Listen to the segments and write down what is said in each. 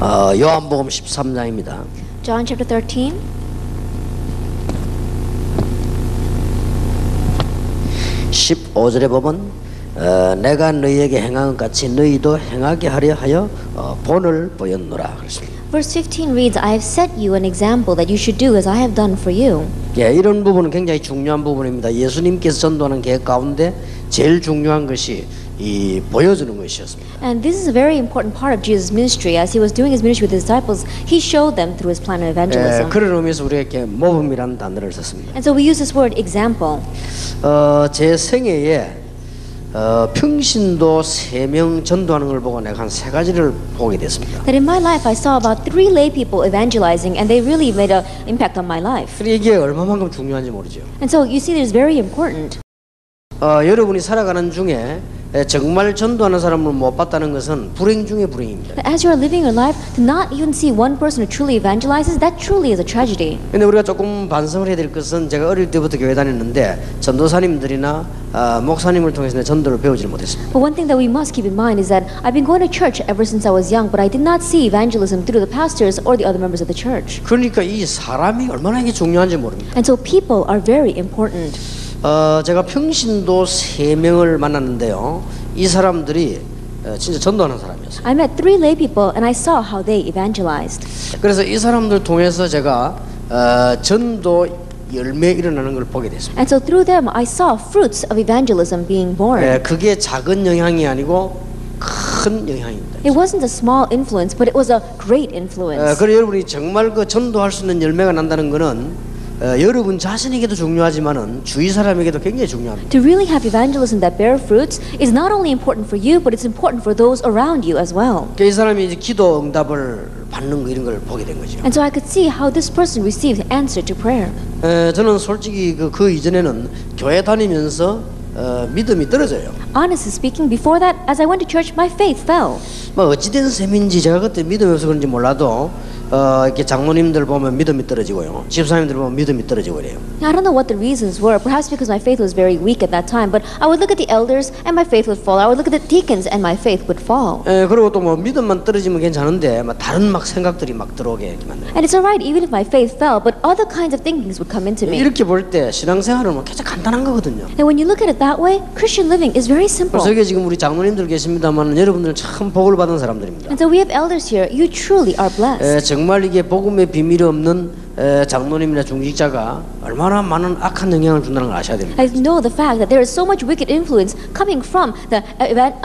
요한복음 13장입니다. John chapter 13. 15절에 보면 내가 너희에게 행한 것 같이 너희도 행하게 하려 하여 본을 보였노라 그랬습니다. Verse 15 reads, I have set you an example that you should do as I have done for you. 예, 이런 부분은 굉장히 중요한 부분입니다. 예수님께서 전도하는 계획 가운데 제일 중요한 것이 이 보여주는 것이었습니다. And this is a very important part of Jesus' ministry. As he was doing his ministry with his disciples, he showed them through his plan of evangelism. 그런 의미에서 우리에게 모범이라는 단어를 썼습니다. And so we use this word example. 제 생애에 평신도 3명 전도하는 걸 보고 내가 한 3가지를 보게 됐습니다. That in my life I saw about 3 lay people evangelizing, and they really made an impact on my life. 그래 이게 얼마만큼 중요한지 모르죠. And so you see, it's very important. 여러분이 살아가는 중에 정말 전도하는 사람을 못 봤다는 것은 불행 중에 불행입니다. As you are living your life, to not even see one person who truly evangelizes, that truly is a tragedy. 근데 우리가 조금 반성을 해야 될 것은 제가 어릴 때부터 교회 다녔는데 전도사님들이나 목사님을 통해서 전도를 배우지 못했습니다. But one thing that we must keep in mind is that I've been going to church ever since I was young, but I did not see evangelism through the pastors or the other members of the church. 그러니까 이 사람이 얼마나 이게 중요한지 모릅니다. And so people are very important. 제가 평신도 3명을 만났는데요. 이 사람들이 진짜 전도하는 사람이었어요. I met 3 lay people and I saw how they evangelized. 그래서 이 사람들 통해서 제가 전도 열매 일어나는 걸 보게 됐습니다. And so through them I saw fruits of evangelism being born. 그게 작은 영향이 아니고 큰 영향입니다. It wasn't a small influence, but it was a great influence. 그래서 여러분이 정말 그 전도할 수 있는 열매가 난다는 것은 여러분 자신에게도 중요하지만은 주위 사람에게도 굉장히 중요합니다. To really have evangelism that bear fruits is not only important for you, but it's important for those around you as well. 이 사람이 이제 기도 응답을 받는 거 이런 걸 보게 된 거죠. And so I could see how this person received answer to prayer. 저는 솔직히 그 이전에는 교회 다니면서 믿음이 떨어져요. Honestly speaking, before that, as I went to church, my faith fell. 뭐 어찌된 셈인지 제가 그때 믿음이 없어서 그런지 몰라도 이렇게 장로님들 보면 믿음이 떨어지고요. 집사님들 보면 믿음이 떨어지고 그래요. I don't know what the reasons were. Perhaps because my faith was very weak at that time. But I would look at the elders and my faith would fall. I would look at the deacons and my faith would fall. 그리고 또 뭐 믿음만 떨어지면 괜찮은데 막 다른 막 생각들이 막 들어오게 이렇게 만나요. And it's alright even if my faith fell, but other kinds of thinkings would come into me. 이렇게 볼 때 신앙생활은 뭐 굉장히 간단한 거거든요. And when you look at it that way, Christian living is very simple. 그래서 여기 지금 우리 장로님들 계십니다만 여러분들은 참 복을 받은 사람들입니다. And so we have elders here. You truly are blessed. 정말 이게 복음의 비밀이 없는 장로님이나 중직자가 얼마나 많은 악한 영향을 준다는 걸 아셔야 됩니다. I know the fact that there is so much wicked influence coming from the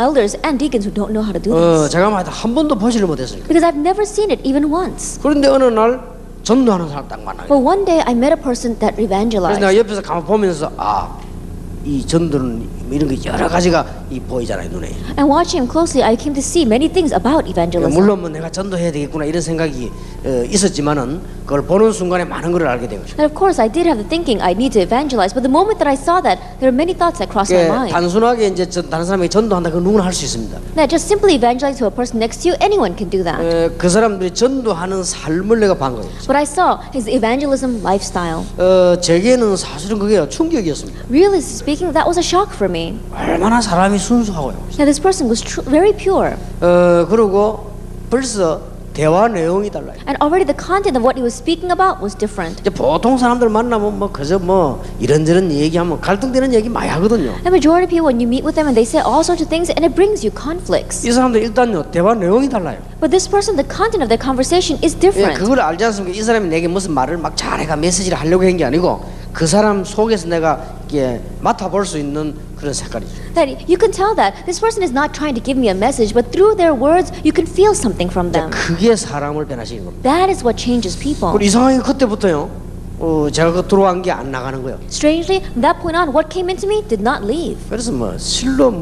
elders and deacons who don't know how to do this. 제가 한 번도 보지를 못했어요. Because I've never seen it even once. 그런데 어느 날 전도하는 사람 딱 만나요. But one day I met a person that 그래서 evangelized. 내가 옆에서 가만 보면서 이 전도는 이런 게 여러 가지가 보이잖아요 눈에. And watching him closely, I came to see many things about evangelism. 물론 뭐 내가 전도해야 되겠구나 이런 생각이 있었지만은 그걸 보는 순간에 많은 걸 알게 된 거죠. And of course, I did have the thinking I need to evangelize. But the moment that I saw that, there were many thoughts that crossed my mind. 단순하게 이제 다른 사람에게 전도한다 그 누구나 할 수 있습니다. That just simply evangelize to a person next to you, anyone can do that. 그 사람들이 전도하는 삶을 내가 본 거예요. What I saw is evangelism lifestyle. 제게는 사실은 그게 충격이었습니다. Really speaking, that was a shock for me. 얼마나 사람이 순수하고요. Now this person was very pure. 그리고 벌써 대화 내용이 달라요. And already the content of what he was speaking about was different. 이제 보통 사람들 만나면 뭐 그저 뭐 이런저런 얘기하면 갈등되는 얘기 많이 하거든요. The majority of people, when you meet with them, and they say all sorts of things, and it brings you conflicts. 이 사람들 일단요 대화 내용이 달라요. But this person, the content of their conversation is different. 그걸 알지 않습니까? 이 사람이 내게 무슨 말을 막 잘해가 메시지를 하려고 한 게 아니고 그 사람 속에서 내가 이렇게 맡아볼 수 있는 그런 색깔이죠. That you can tell that this person is not trying to give me a message, but through their words, you can feel something from them. 그게 사람을 변화시키는 겁니다. That is what changes people. 그리고 이상하게 그때부터요. 제가 그 들어간 게 안 나가는 거예요. Strangely, from that point on, what came into me did not leave. 그래서 뭐 실로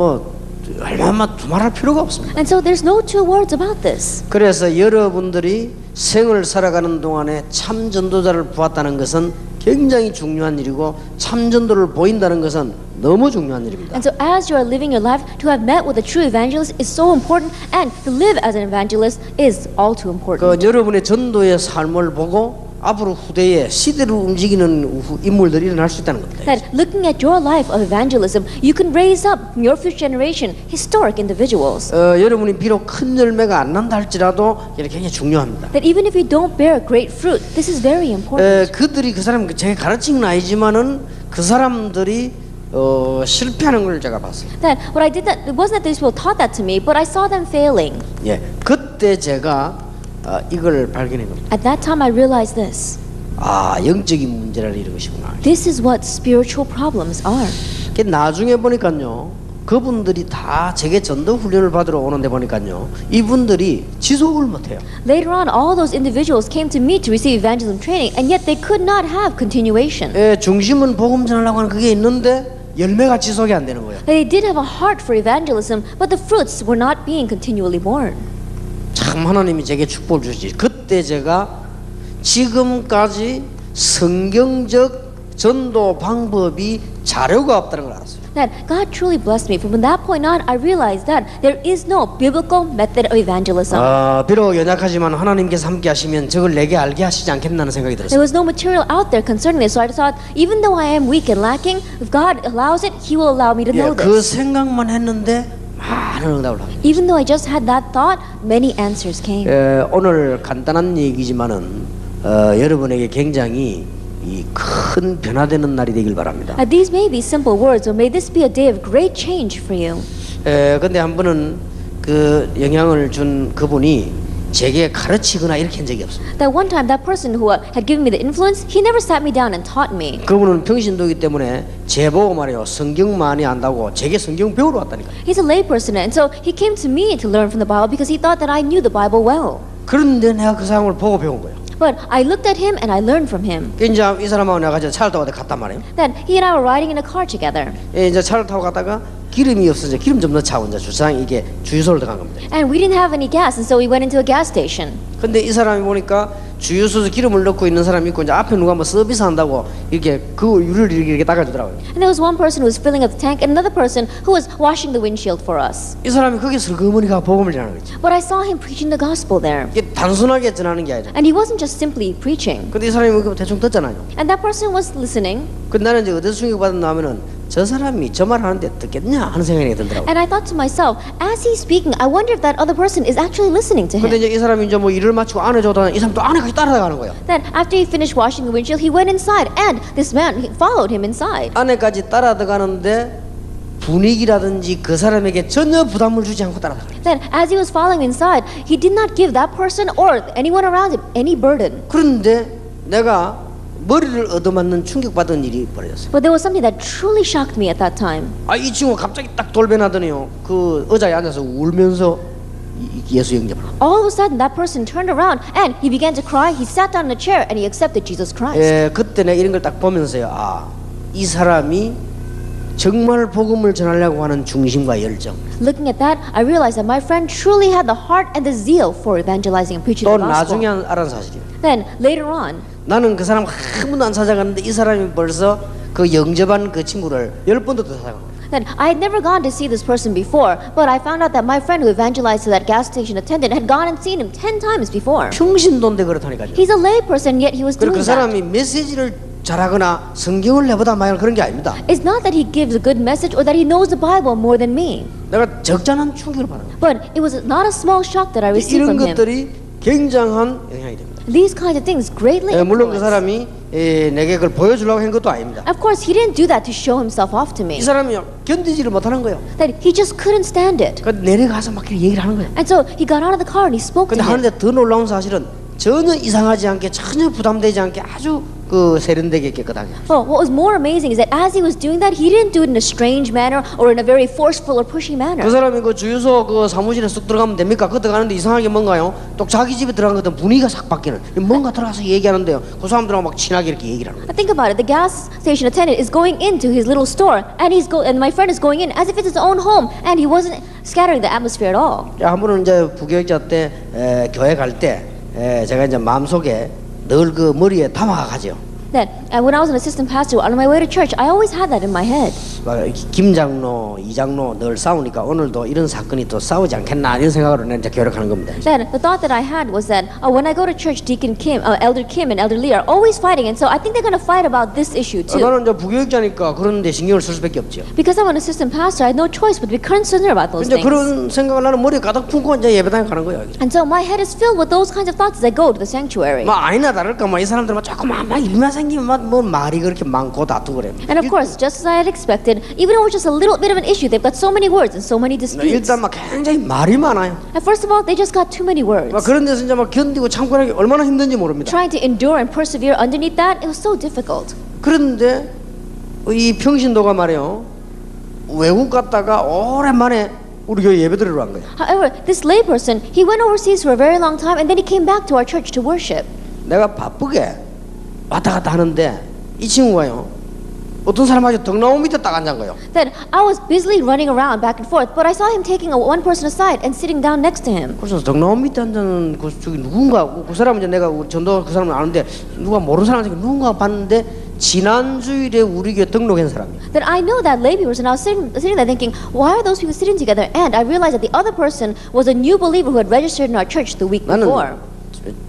얼마나 두말할 필요가 없습니다. And so there's no two words about this. 그래서 여러분들이 생을 살아가는 동안에 참 전도자를 보았다는 것은 굉장히 중요한 일이고 참 전도를 보인다는 것은 너무 중요한 일입니다. And so as you are living your life, to have met with a true evangelist is so important, and to live as an evangelist is all too important. 여러분의 전도의 삶을 보고 앞으로 후대에 시대를 움직이는 인물들이 일어날 수 있다는 겁니다. That looking at your life of evangelism, you can raise up from your future generation historic individuals. 여러분이 비록 큰 열매가 안 난다 할지라도 이게 굉장히 중요합니다. That even if you don't bear great fruit, this is very important. 그들이 그 사람 제가 가르친 건 아니지만은 그 사람들이 실패하는 걸 제가 봤어요. That what I did, that it wasn't that these people taught that to me, but I saw them failing. 예, 그때 제가 이걸 발견한 겁니다. At that time, I realized this. 아, 영적인 문제라는 이런 것이구나. This is what spiritual problems are. 나중에 보니까요, 그분들이 다 제게 전도 훈련을 받으러 오는데 보니까요, 이분들이 지속을 못해요. Later on, all those individuals came to me to receive evangelism training, and yet they could not have continuation. 예, 중심은 복음 전하려고 하는 그게 있는데 열매가 지속이 안 되는 거예요. They did have a heart for evangelism, but the fruits were not being continually born. 참 하나님이 제게 축복을 주시지. 그때 제가 지금까지 성경적 전도 방법이 자료가 없다는 걸 알았어요. That God truly blessed me. From that point on, I realized that there is no biblical method of evangelism. 비록 연약하지만 하나님께서 함께 하시면 저걸 내게 알게 하시지 않겠나는 생각이 There 들었어요. was no material out there concerning this, so I thought, even though I am weak and lacking, if God allows it, He will allow me to know 그 this. 생각만 했는데 많은 응답을 합니다. Even though I just had that thought, many answers came. 오늘 간단한 얘기지만은 여러분에게 굉장히 이 큰 변화되는 날이 되길 바랍니다. These may be simple words, or may this be a day of great change for you. 근데 한 번은 그 영향을 준 그분이 제게 가르치거나 이렇게 한 적이 없습니다. That one time, that person who had given me the influence, he never sat me down and taught me. 그분은 평신도이기 때문에 제 보고 말이요, 성경 많이 안다고 제게 성경 배우러 왔다니까요. He's a lay person, and so he came to me to learn from the Bible because he thought that I knew the Bible well. 그런데 내가 그 사람을 보고 배운 거예요. But I looked at him and I learned from him. 이제 이 사람하고 내가 같이 차를 타고 갔단 말이에요. That he and I were riding in a car together. 이제 차를 타고 가다가 기름이 없어서 기름 좀 넣자고 이제 주차장 이게 주유소를 들어간 겁니다. And we didn't have any gas, and so we went into a gas station. 근데 이 사람이 보니까 주유소에서 기름을 넣고 있는 사람이 있고 이제 앞에 누가 뭐 서비스 한다고 이렇게 그 유리를 이렇게 닦아주더라고요. And there was one person who was filling up the tank, and another person who was washing the windshield for us. 이 사람이 거기 슬그머니가 복음을 전하는 거지. But I saw him preaching the gospel there. 이게 단순하게 전하는 게 아니라. And he wasn't just simply preaching. 근데 이 사람이 그 대충 듣잖아요. And that person was listening. 근데 나는 이제 어디서 충격받았나 하면은 저 사람이 저 말 하는데 듣겠냐 하는 생각이 들더라고요. And I thought to myself, as he's speaking, I wonder if that other person is actually listening to 근데 him. 이제 이 사람이 이제 뭐 일을 마치고 안에 줘도 이 사람 또 안에까지 따라가는 거예요. Then after he finished washing the windshield, he went inside, and this man he followed him inside. 안에까지 따라가는데 분위기라든지 그 사람에게 전혀 부담을 주지 않고 따라가요. Then as he was following inside, he did not give that person or anyone around him any burden. 그런데 내가 머리를 얻어맞는 충격받은 일이 벌어졌어요. But there was something that truly shocked me at that time. 이 친구가 갑자기 딱 돌변하더니요. 그 의자에 앉아서 울면서 예수 영접을. All of a sudden, that person turned around and he began to cry. He sat down in a chair and he accepted Jesus Christ. 그때 내가 이런 걸 딱 보면서요. 이 사람이 정말 복음을 전하려고 하는 중심과 열정. Looking at that, I realized that my friend truly had the heart and the zeal for evangelizing and preaching 또 the gospel. 나중에 알은 사실이에요. Then later on, 나는 그 사람 한 번도 안 찾아갔는데 이 사람이 벌써 그 영접한 그 친구를 10번도 더 찾아간 거예요. then I had never gone to see this person before, but I found out that my friend who evangelized to that gas station attendant had gone and seen him 10 times before. 평신도인데 그렇다니까요. He's a lay person, yet he was 그리고 doing 그 that. 사람이 메시지를 잘하거나 성경을 내보다 많이 그런 게 아닙니다. It's not that he gives a good message or that he knows the Bible more than me, 내가 적잖은 충격을 받은 거예요. but it was not a small shock that I received 이런 from him. 것들이 굉장한 영향이 됩니다. These kinds of things greatly 물론 그 influence. 사람이 내게 그걸 보여주려고 한 것도 아닙니다. Of course, he didn't do that to show himself off to me. 이 사람이 견디지를 못하는 거예요. That he just couldn't stand it. 그 내려가서 막 이렇게 얘기를 하는 거예요. And so he got out of the car and he spoke to 근데 him. 하는데 더 놀라운 사실은 전혀 이상하지 않게 전혀 부담되지 않게 아주 그 세련되게 깨끗하게. Well, what was more amazing is that as he was doing that, he didn't do it in a strange manner or in a very forceful or pushy 그 manner. 사람이 그 주유소 그 사무실에 쑥 들어가면 됩니까? 그 들어가는데 이상하게 뭔가요? 또 자기 집에 들어간 것같은 분위기가 싹 바뀌는. 뭔가 들어가서 얘기하는데요. 그 사람들하고 막 친하게 이렇게 얘기를 하는 거예요. Think about it. The gas station attendant is going into his little store, and and my friend is going in as if it's his own home, and he wasn't scattering the atmosphere at all. 한 번은 이제 부교육자 때 교회 갈 때 제가 이제 마음속에 늘 그 머리에 담아가죠. Then And when I was an assistant pastor, on my way to church, I always had that in my head. 김 장로, 이 장로 늘 싸우니까 오늘도 이런 사건이 또 싸우지 않겠나 이런 생각으로 내가 이제 교력하는 겁니다. Then the thought that I had was that when I go to church, Deacon Kim, Elder Kim and Elder Lee are always fighting, and so I think they're going to fight about this issue too. 나는 이제 부교육자니까 그런데 신경을 쓸 수밖에 없죠. Because I'm an assistant pastor, I had no choice but to be concerned about those 이제 things. 그런 생각을 나는 머리에 가득 품고 이제 예배당에 가는 거예요. And so my head is filled with those kinds of thoughts as I go to the sanctuary. 막 아니나 다를까 막 이 사람들은 조금 막 일만 생기면 뭐 말이 그렇게 많고 다투고 그래. And of course, just as I had expected, even though it was just a little bit of an issue, they've got so many words and so many disputes. 일단 막 굉장히 말이 많아요. And first of all, they just got too many words. 막 그런 데서 이제 막 견디고 참고 하는 게 얼마나 힘든지 모릅니다. Trying to endure and persevere underneath that, it was so difficult. 그런데 이 평신도가 말이요 외국 갔다가 오랜만에 우리 교회 예배 드리러 간 거예요. However, this layperson, he went overseas for a very long time and then he came back to our church to worship. 내가 바쁘게 왔다 갔다 하는데 이 친구가요 어떤 사람하고 등나무 밑에 딱 앉은 거예요. Then I was busily running around back and forth, but I saw him taking one person aside and sitting down next to him. 그래서 등나무 밑에 앉은 그 저기 누군가 그 사람은 이제 내가 전도 그 사람을 아는데 누가 모르는 사람한테 누군가 봤는데 지난 주일에 우리 교회 등록한 사람이에요. Then I know that lay person. I was sitting there thinking, why are those people sitting together? And I realized that the other person was a new believer who had registered in our church the week 나는 before.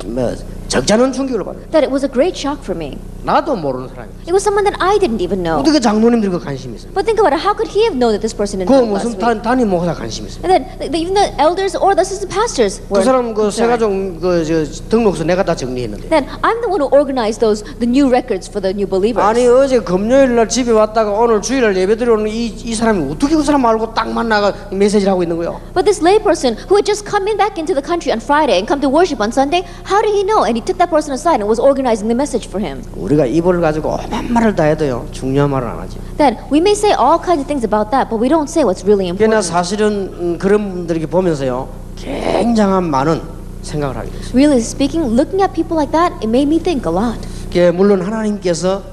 뭐 적잖은 충격을 받아요. That it was a great shock for me. 나도 모르는 사람이에요. It was someone that I didn't even know. 어떻게 장로님들이 그 관심이 있어요? But think about it. How could he have known that this person didn't 그 come last 무슨 week? 담임 목사 관심이 있어요? And then even the elders or the assistant pastors were 그 사람 그 concerned. 세가족 그 등록서 내가 다 정리했는데. Then I'm the one who organized the new records for the new believers. 아니 어제 금요일 날 집에 왔다가 오늘 주일날 예배드려 오는 이 사람이 어떻게 그 사람 알고 딱 만나가 메시지를 하고 있는 거예요? But this lay person who had just come in back into the country on Friday and come to worship on Sunday, how did he know? And he took that person aside and was organizing the message for him. 우리가 입을 가지고 오만 말을 다 해도요 중요한 말은 안 하지. Then we may say all kinds of things about that, but we don't say what's really 그러나 important. 사실은 그런 분들에게 보면서요 굉장한 많은 생각을 하게 됐어요. Really speaking, looking at people like that, it made me think a lot. 물론 하나님께서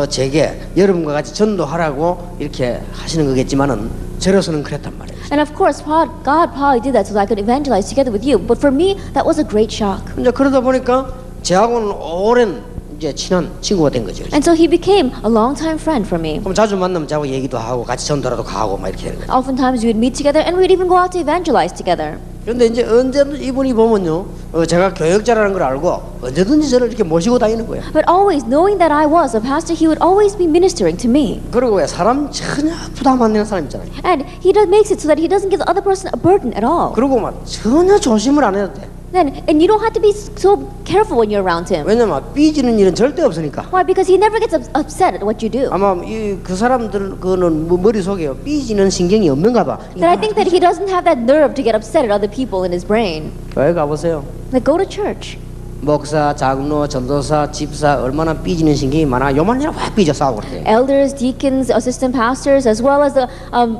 제게 여러분과 같이 전도하라고 이렇게 하시는 거겠지만은 저로서는 그랬단 말이에요. And of course, God probably did that so that I could evangelize together with you. But for me, that was a great shock. 이제 그러다 보니까 저하고는 오랜 이제 친한 친구가 된 거죠. And so he became a longtime friend for me. 그럼 자주 만나면 저하고 얘기도 하고 같이 전도라도 가고 막 이렇게 되는 거예요. Oftentimes we would meet together and we'd even go out to evangelize together. 그런데 이제 언제든지 이분이 보면요, 제가 교역자라는 걸 알고 언제든지 저를 이렇게 모시고 다니는 거예요. But always knowing that I was a pastor, he would always be ministering to me. 그리고 왜 사람 전혀 부담 안 되는 사람 있잖아요. And he makes it so that he doesn't give the other person a burden at all. 그리고 막 전혀 조심을 안 해도 돼. And you don't have to be so careful when you're around him. 왜냐면 삐지는 일은 절대 없으니까. Why? Because he never gets upset at what you do. 아마 그 사람들 그는 머릿속에요 삐지는 신경이 없는가 봐. That I think that he doesn't have that nerve to get upset at other people in his brain. 교회 가보세요. Like go to church. 목사, 장로, 전도사, 집사 얼마나 삐지는 신경이 많아. 요만이나 확 삐져 싸우고 그래. Elders, deacons, assistant pastors, as well as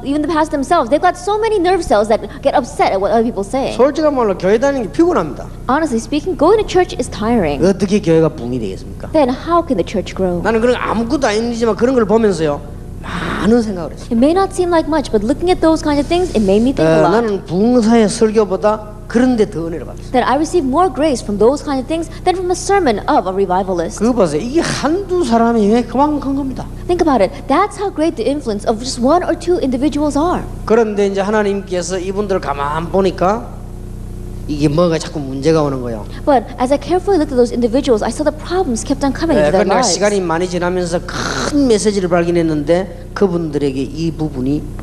even the pastors themselves, they've got so many nerve cells that get upset at what other people say. 솔직한 말로 교회 다니는 게 피곤합니다. Honestly speaking, going to church is tiring. 어떻게 교회가 붕이 되겠습니까? Then how can the church grow? 나는 그런 아무것도 아니지만 그런 걸 보면서요 많은 생각을 했어요. It may not seem like much, but looking at those kinds of things, it made me think a lot. 나는 부흥사의 설교보다 그런데 더 은혜를 받았어요. That I received more grace from those kinds of things than from a sermon of a revivalist. 그거 보세요. 이게 한두 사람이 왜 그만큼 큰 겁니다. Think about it. That's how great the influence of just one or two individuals are. 그런데 이제 하나님께서 이분들을 가만 보니까 이게 뭐가 자꾸 문제가 오는 거예요. But as I carefully looked at those individuals, I saw the problems kept on coming into their 그러나 lives. 시간이 많이 지나면서 큰 메시지를 발견했는데 그분들에게 이 부분이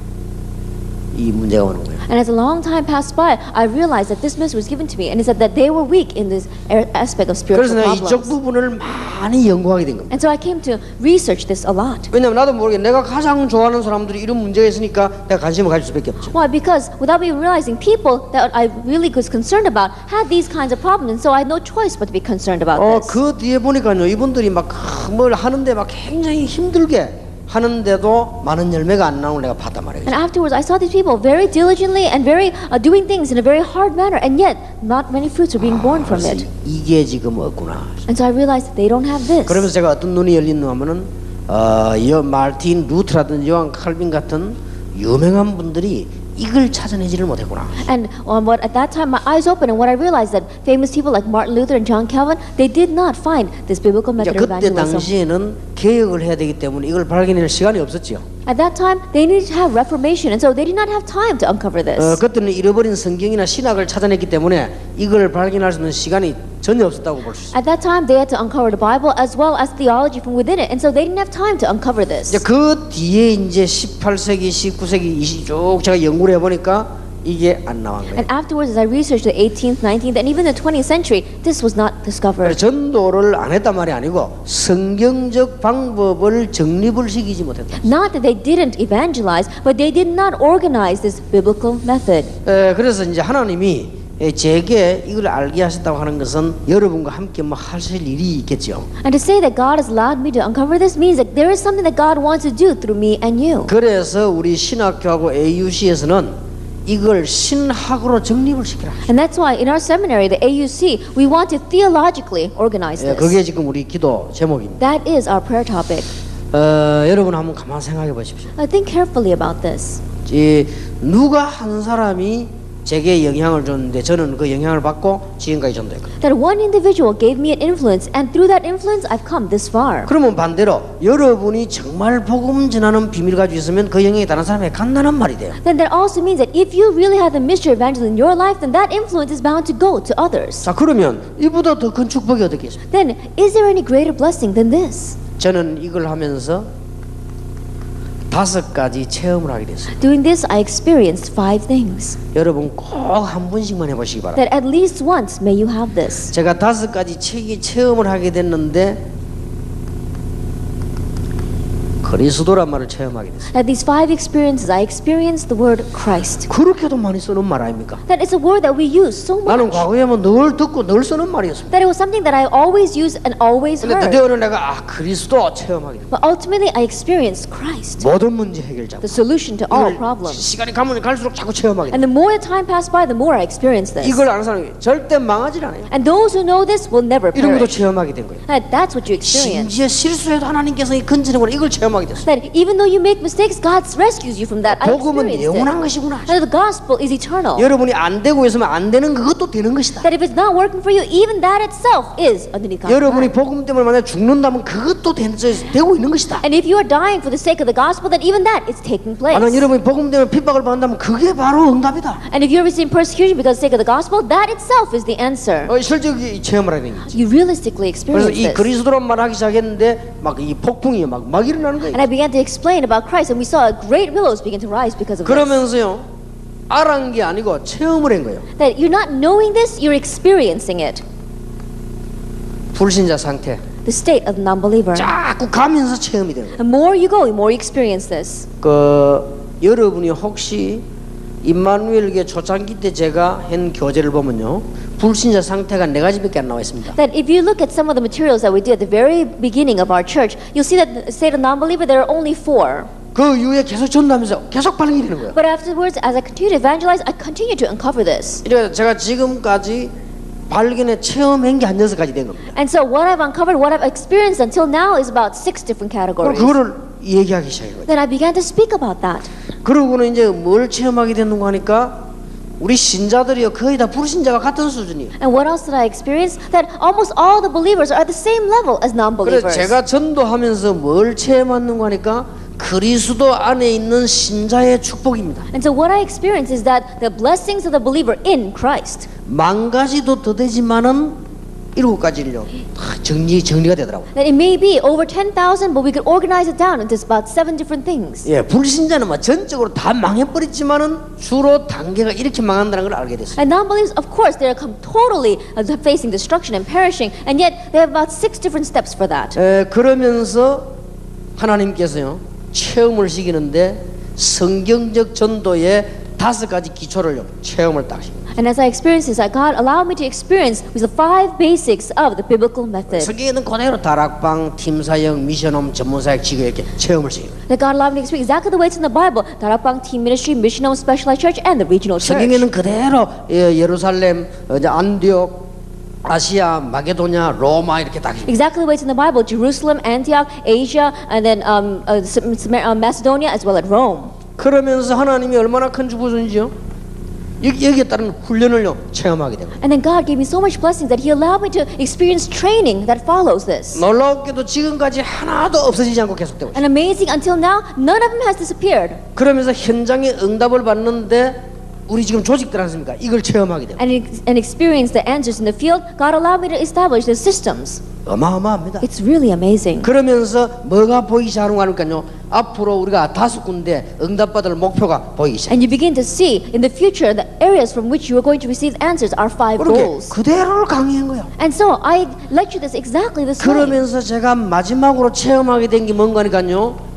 이 문제가 오는 거예요. And as a long time passed by, I realized that this message was given to me, and it said that they were weak in this aspect of 그래서 spiritual 내가 이쪽 problems. 부분을 많이 연구하게 된 겁니다. And so I came to research this a lot. 왜냐면 나도 모르게 내가 가장 좋아하는 사람들이 이런 문제가 있으니까 내가 관심을 가질 수밖에 없죠. Why? Because without me realizing, people that I really was concerned about had these kinds of problems, and so I had no choice but to be concerned about this. 그 뒤에 보니까요 이분들이 막 뭘 하는데 막 굉장히 힘들게 하는데도 많은 열매가 안 나오는 내가 봤단 말이에요. And afterwards, I saw these people very diligently and very doing things in a very hard manner, and yet not many fruits are being born from it. 이게 지금 없구나. And so I realized that they don't have this. 그러면서 제가 어떤 눈이 열리는 하면은 마르틴 루트라든지 요한 칼빈 같은 유명한 분들이 이걸 찾아내지를 못했구나. And what at that time my eyes opened, and what I realized that famous people like Martin Luther and John Calvin, they did not find this biblical 이제 method of 그때 evangelism. 당시에는 개혁을 해야 되기 때문에 이걸 발견할 시간이 없었지요. At that time, they needed to have reformation, and so they did not have time to uncover this. 그때는 잃어버린 성경이나 신학을 찾아냈기 때문에 이걸 발견할 수 있는 시간이 전혀 없었다고 볼 수 있어요. At that time, they had to uncover the Bible as well as theology from within it, and so they didn't have time to uncover this. 이제 그 뒤에 이제 18세기, 19세기, 20 쭉 제가 연구를 해보니까 이게 안 나온 거예요. And afterwards, as I researched the 18th, 19th, and even the 20th century, this was not discovered. 전도를 안 했단 말이 아니고 성경적 방법을 정립을 시키지 못했다. Not that they didn't evangelize, but they did not organize this biblical method. 그래서 이제 하나님이 제게 이걸 알게 하셨다고 하는 것은 여러분과 함께 뭐 하실 일이 있겠죠. And to say that God has allowed me to uncover this means that there is something that God wants to do through me and you. 그래서 우리 신학교하고 AUC에서는 이걸 신학으로 정립을 시키라. And that's why in our seminary, the AUC, we want to theologically organize this. 그게 지금 우리 기도 제목입니다. That is our prayer topic. 여러분 한번 가만 생각해 보십시오. Think carefully about this. 누가 한 사람이 제게 영향을 줬는데 저는 그 영향을 받고 지금까지 전도했거든요. That one individual gave me an influence, and through that influence, I've come this far. 그러면 반대로 여러분이 정말 복음 전하는 비밀 가지고 있으면 그 영향이 다른 사람에게 간다는 말이 돼요. Then that also means that if you really have the mystery of evangelism in your life, then that influence is bound to go to others. 자, 그러면 이보다 더 큰 축복이 어떻게 있습니까? Then, is there any greater blessing than this? 저는 이걸 하면서 5가지 체험을 하게 됐어요. Doing this, I experienced 5 things. 여러분 꼭 한 번씩만 해보시기 바랍니다. That at least once may you have this. 제가 5가지 체험을 하게 됐는데 그리스도란 말을 체험하게 됐어요. At these 5 experiences, I experienced the word Christ. 그렇게도 많이 쓰는 말 아닙니까? That is a word that we use so 나는 much. 과거에는 늘 듣고 늘 쓰는 말이었습니다. That it was something that I always used and always 근데 heard. 드디어는 내가 그리스도 체험하게 됐어요. But ultimately, I experienced Christ, 모든 문제 해결자. the solution to all problems. 시간이 가면 갈수록 자꾸 체험하게 And 돼요. the more the time passed by, the more I experienced this. 이걸 아는 사람이 절대 망하지 않아요. And those who know this will never 이런 것도 perish. 체험하게 된 거예요. That's what you experience. 심지어 실수해도 하나님께서 건지는구나 이걸 체험하게 됐어요. That even though you make mistakes, God rescues you from that. I 복음은 experienced 영원한 it. 것이구나. And the gospel is eternal. 여러분이 안 되고 있으면 안 되는 그것도 되는 것이다. That if it's not working for you, even that itself is underneath God's 여러분이 plan. 복음 때문에 만약 죽는다면 그것도 되고 있는 것이다. And if you are dying for the sake of the gospel, then even that is taking place. 만약 여러분이 복음 때문에 핍박을 받는다면 그게 바로 응답이다. And if you're receiving persecution because of the sake of the gospel, that itself is the answer. 실제로 체험을 하게 된 거지. You realistically 그래서 experience 이 this. 그리스도란 말 하기 시작했는데 막 이 폭풍이 막 일어나는 거예요. And I began to explain about Christ, and we saw great willows begin to rise because of this. 그러면서요 알아는 게 아니고 체험을 한 거예요. That you're not knowing this, you're experiencing it. 불신자 상태. The state of the non-believer. 자꾸 가면서 체험이 되는 거예요. The more you go, the more you experience this. 여러분이 혹시 임마누엘교회 초창기 때 제가 한 교재를 보면요 불신자 상태가 4가지밖에 안 나와 있습니다. That if you look at some of the materials that we did at the very beginning of our church, you'll see that the state of non-believer, there are only 4. 그 이후에 계속 전도하면서 계속 발견이 되는 거예요. But afterwards, as I continue to evangelize, I continue to uncover this. 그러니까 제가 지금까지 발견에 체험한 게 한 6가지 된 겁니다. And so what I've uncovered, what I've experienced until now is about 6 different 그럼 categories. 그거를 얘기하기 시작한 거예요. Then I began to speak about that. 그러고는 이제 뭘 체험하게 됐는가 하니까 우리 신자들이요 거의 다 불신자가 같은 수준이에요. And what else did I experience? That almost all the believers are at the same level as 그래서 non-believers. 제가 전도하면서 뭘 체험하는가 하니까 그리스도 안에 있는 신자의 축복입니다. And so what I experience is that the blessings of the believer in Christ. 10,000가지도 더 되지만은 7가지를요 정리가 되더라고요. That it may be over 10,000, but we could organize it down into about 7 different things. 예, 불신자는 뭐 전적으로 다 망해버렸지만은 주로 단계가 이렇게 망한다는 걸 알게 됐어요. And non-believers, of course, they're totally facing destruction and perishing, and yet they have about 6 different steps for that. 그러면서 하나님께서요 체험을 시키는데 성경적 전도의 5가지 기초를 체험을 딱 시킵니다. And as I experienced this, God allowed me to experience with the 5 basics of the biblical method. 성경에는 그대로 다락방, 팀사역, 미션홈, 전문사역, 지교 이렇게 체험을 시킵니다. That God allowed me to experience exactly the way it's in the Bible: Darakbang Team Ministry, Mission Home, Specialized Church, and the Regional Church. 성경에는 그대로 예루살렘, 안디옥, 아시아, 마게도냐, 로마 이렇게 딱. Exactly the way it's in the Bible: Jerusalem, Antioch, Asia, and then Macedonia, as well as Rome. 그러면서 하나님이 얼마나 큰 축복을 주는지요. 여기에 따른 훈련을요 체험하게 됩니다. And then God gave me so much blessings that He allowed me to experience training that follows this. 놀랍게도 지금까지 하나도 없어지지 않고 계속되고 있어요. And amazing, until now, none of them has disappeared. 그러면서 현장에 응답을 받는데 우리 지금 조직들 않습니까? 이걸 체험하게 됩니다. And experience the answers in the field. God allowed me to establish the systems. 어마어마합니다. It's really amazing. 그러면서 뭐가 보이기 시작하는가요? 앞으로 우리가 5군데 응답받을 목표가 보이기 시작. And you begin to see in the future the areas from which you are going to receive answers are 5 그렇게 goals. 그대로를 강의한 거예요. And so I lecture this exactly this way. 그러면서 제가 마지막으로 체험하게 된 게 뭔가니까요.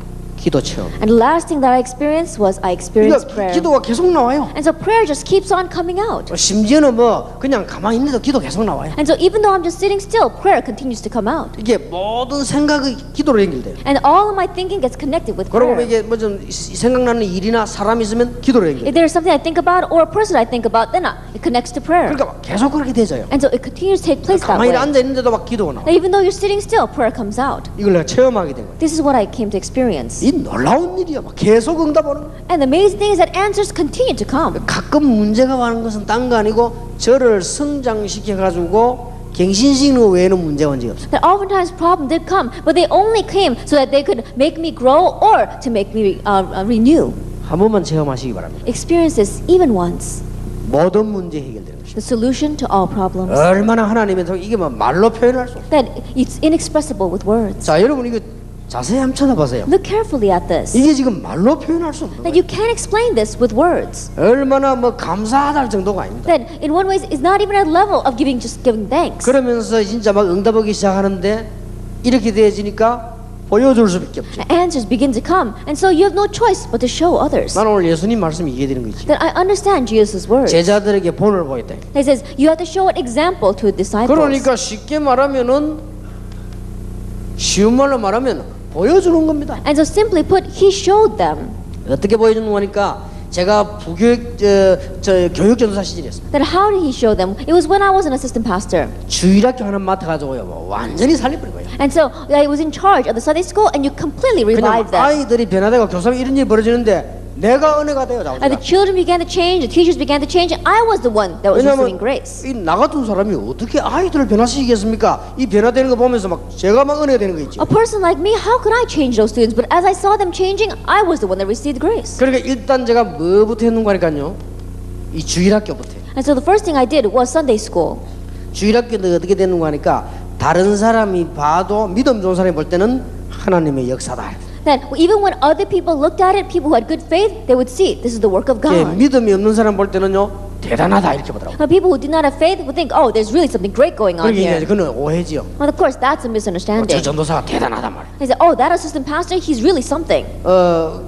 기도 체험. And the last thing that I experienced was I experienced 그러니까 prayer. 기도가 계속 나와요. And so prayer just keeps on coming out. 심지어는 뭐 그냥 가만히 있는데도 기도 계속 나와요. And so even though I'm just sitting still, prayer continues to come out. 이게 모든 생각이 기도로 연결돼요. And all of my thinking gets connected with 그리고 prayer. 이게 뭐 좀 생각나는 일이나 사람이 있으면 기도로 연결돼요. If there's something I think about or a person I think about, then it connects to prayer. 그러니까 계속 그렇게 되져요. And so it continues to take place that 가만히 way. 앉아 있는데도 막 기도가 나와. Now, even though you're sitting still, prayer comes out. 이걸 내가 체험하게 된 거예요. This is what I came to experience. 이 놀라운 일이야. 막 계속 응답하는 거예요. And the amazing thing is that answers continue to come. 가끔 문제가 많은 것은 딴 거 아니고 저를 성장시켜 가지고 갱신시키는 외에는 문제가 온 적이 없어요. That oftentimes problems did come, but they only came so that they could make me grow or to make me renew. 한 번만 체험하시기 바랍니다. Experience this even once. 모든 문제 해결되는 것이죠. The solution to all problems. 얼마나 하나님의 이게 뭐 말로 표현할 수 없어요. That it's inexpressible with words. 자, 여러분 이거 자세히 한번 쳐다보세요. Look carefully at this. 이게 지금 말로 표현할 수 없는 That 거예요. you can't explain this with words. 얼마나 뭐 감사하다 할 정도가 아닙니다. That in one way is not even at level of just giving thanks. 그러면서 진짜 막 응답하기 시작하는데 이렇게 되어지니까 보여줄 수밖에 없죠. Answers begin to come, and so you have no choice but to show others. 나는 오늘 예수님 말씀이 이해되는 거 있지. That I understand Jesus' words. 제자들에게 본을 보였다. He says you have to show an example to disciples. 그러니까 쉽게 말하면은 쉬운 말로 말하면 보여주는 겁니다. And so simply put, he showed them. 어떻게 보여주는 거니까 제가 부교육 교육 전도사 시절이었습니다. That how did he show them? It was when I was an assistant pastor. 주일학교 하나 맡아가지고요, 뭐 완전히 살려버린 거예요. And so I was in charge of the Sunday school, and you completely 그냥 revived them. 아이들이 변화되고 교사님 이런 일이 벌어지는데 내가 은혜가 돼요. And the children began to change, the teachers began to change, and I was the one that was receiving grace. 나 같은 사람이 어떻게 아이들을 변화시키겠습니까? 이 변화되는 거 보면서 막 제가 막 은혜가 되는 거 있죠. A person like me, how could I change those students? But as I saw them changing, I was the one that received grace. 그러니까 일단 제가 뭐부터 했는 거니까요. 이 주일학교부터. And so the first thing I did was Sunday school. 주일학교는 어떻게 되는 거니까 다른 사람이 봐도 믿음 좋은 사람이 볼 때는 하나님의 역사다. That even when other people looked at it, people who had good faith, they would see this is the work of 예, God. 믿음이 없는 사람 볼 때는요 대단하다 이렇게 보더라고. Now, people who did not have faith would think, oh, there's really something great going on 그게 here. 이제 그는 오해지요. Well, of course, that's 저 a misunderstanding. 전도사가 대단하단 말. They say, oh, that assistant pastor, he's really something.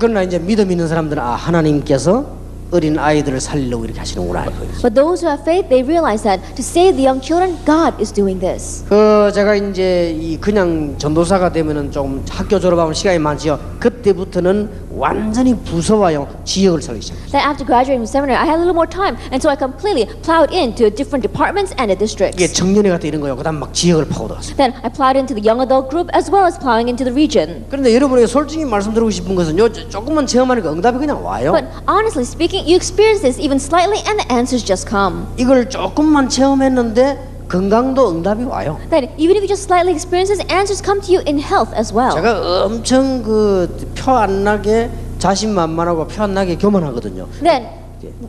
그러나 이제 믿음 있는 사람들은 아 하나님께서 어린 아이들을 살리려고 이렇게 하시는구나 알고 있어요. But those who have faith, they realize that to save the young children, God is doing this. 제가 이제 이 그냥 전도사가 되면은 좀 학교 졸업하면 시간이 많지요. 그때부터는 완전히 부서와요 지역을 살기 시작했어요. Then after graduating from seminary, I had a little more time, and so I completely plowed into different departments and the districts. 이게 청년회가 때 이런 거요. 그다음 막 지역을 파고들었어요. Then I plowed into the young adult group as well as plowing into the region. 그런데 여러분에게 솔직히 말씀드리고 싶은 것은요. 조금만 체험하니까 응답이 그냥 와요. But honestly speaking, you experience this even slightly, and the answers just come. 이걸 조금만 체험했는데 건강도 응답이 와요. That even if you just slightly experience this, answers come to you in health as well. 제가 엄청 그 표 안 나게 자신만만하고 표 안 나게 교만하거든요. Then,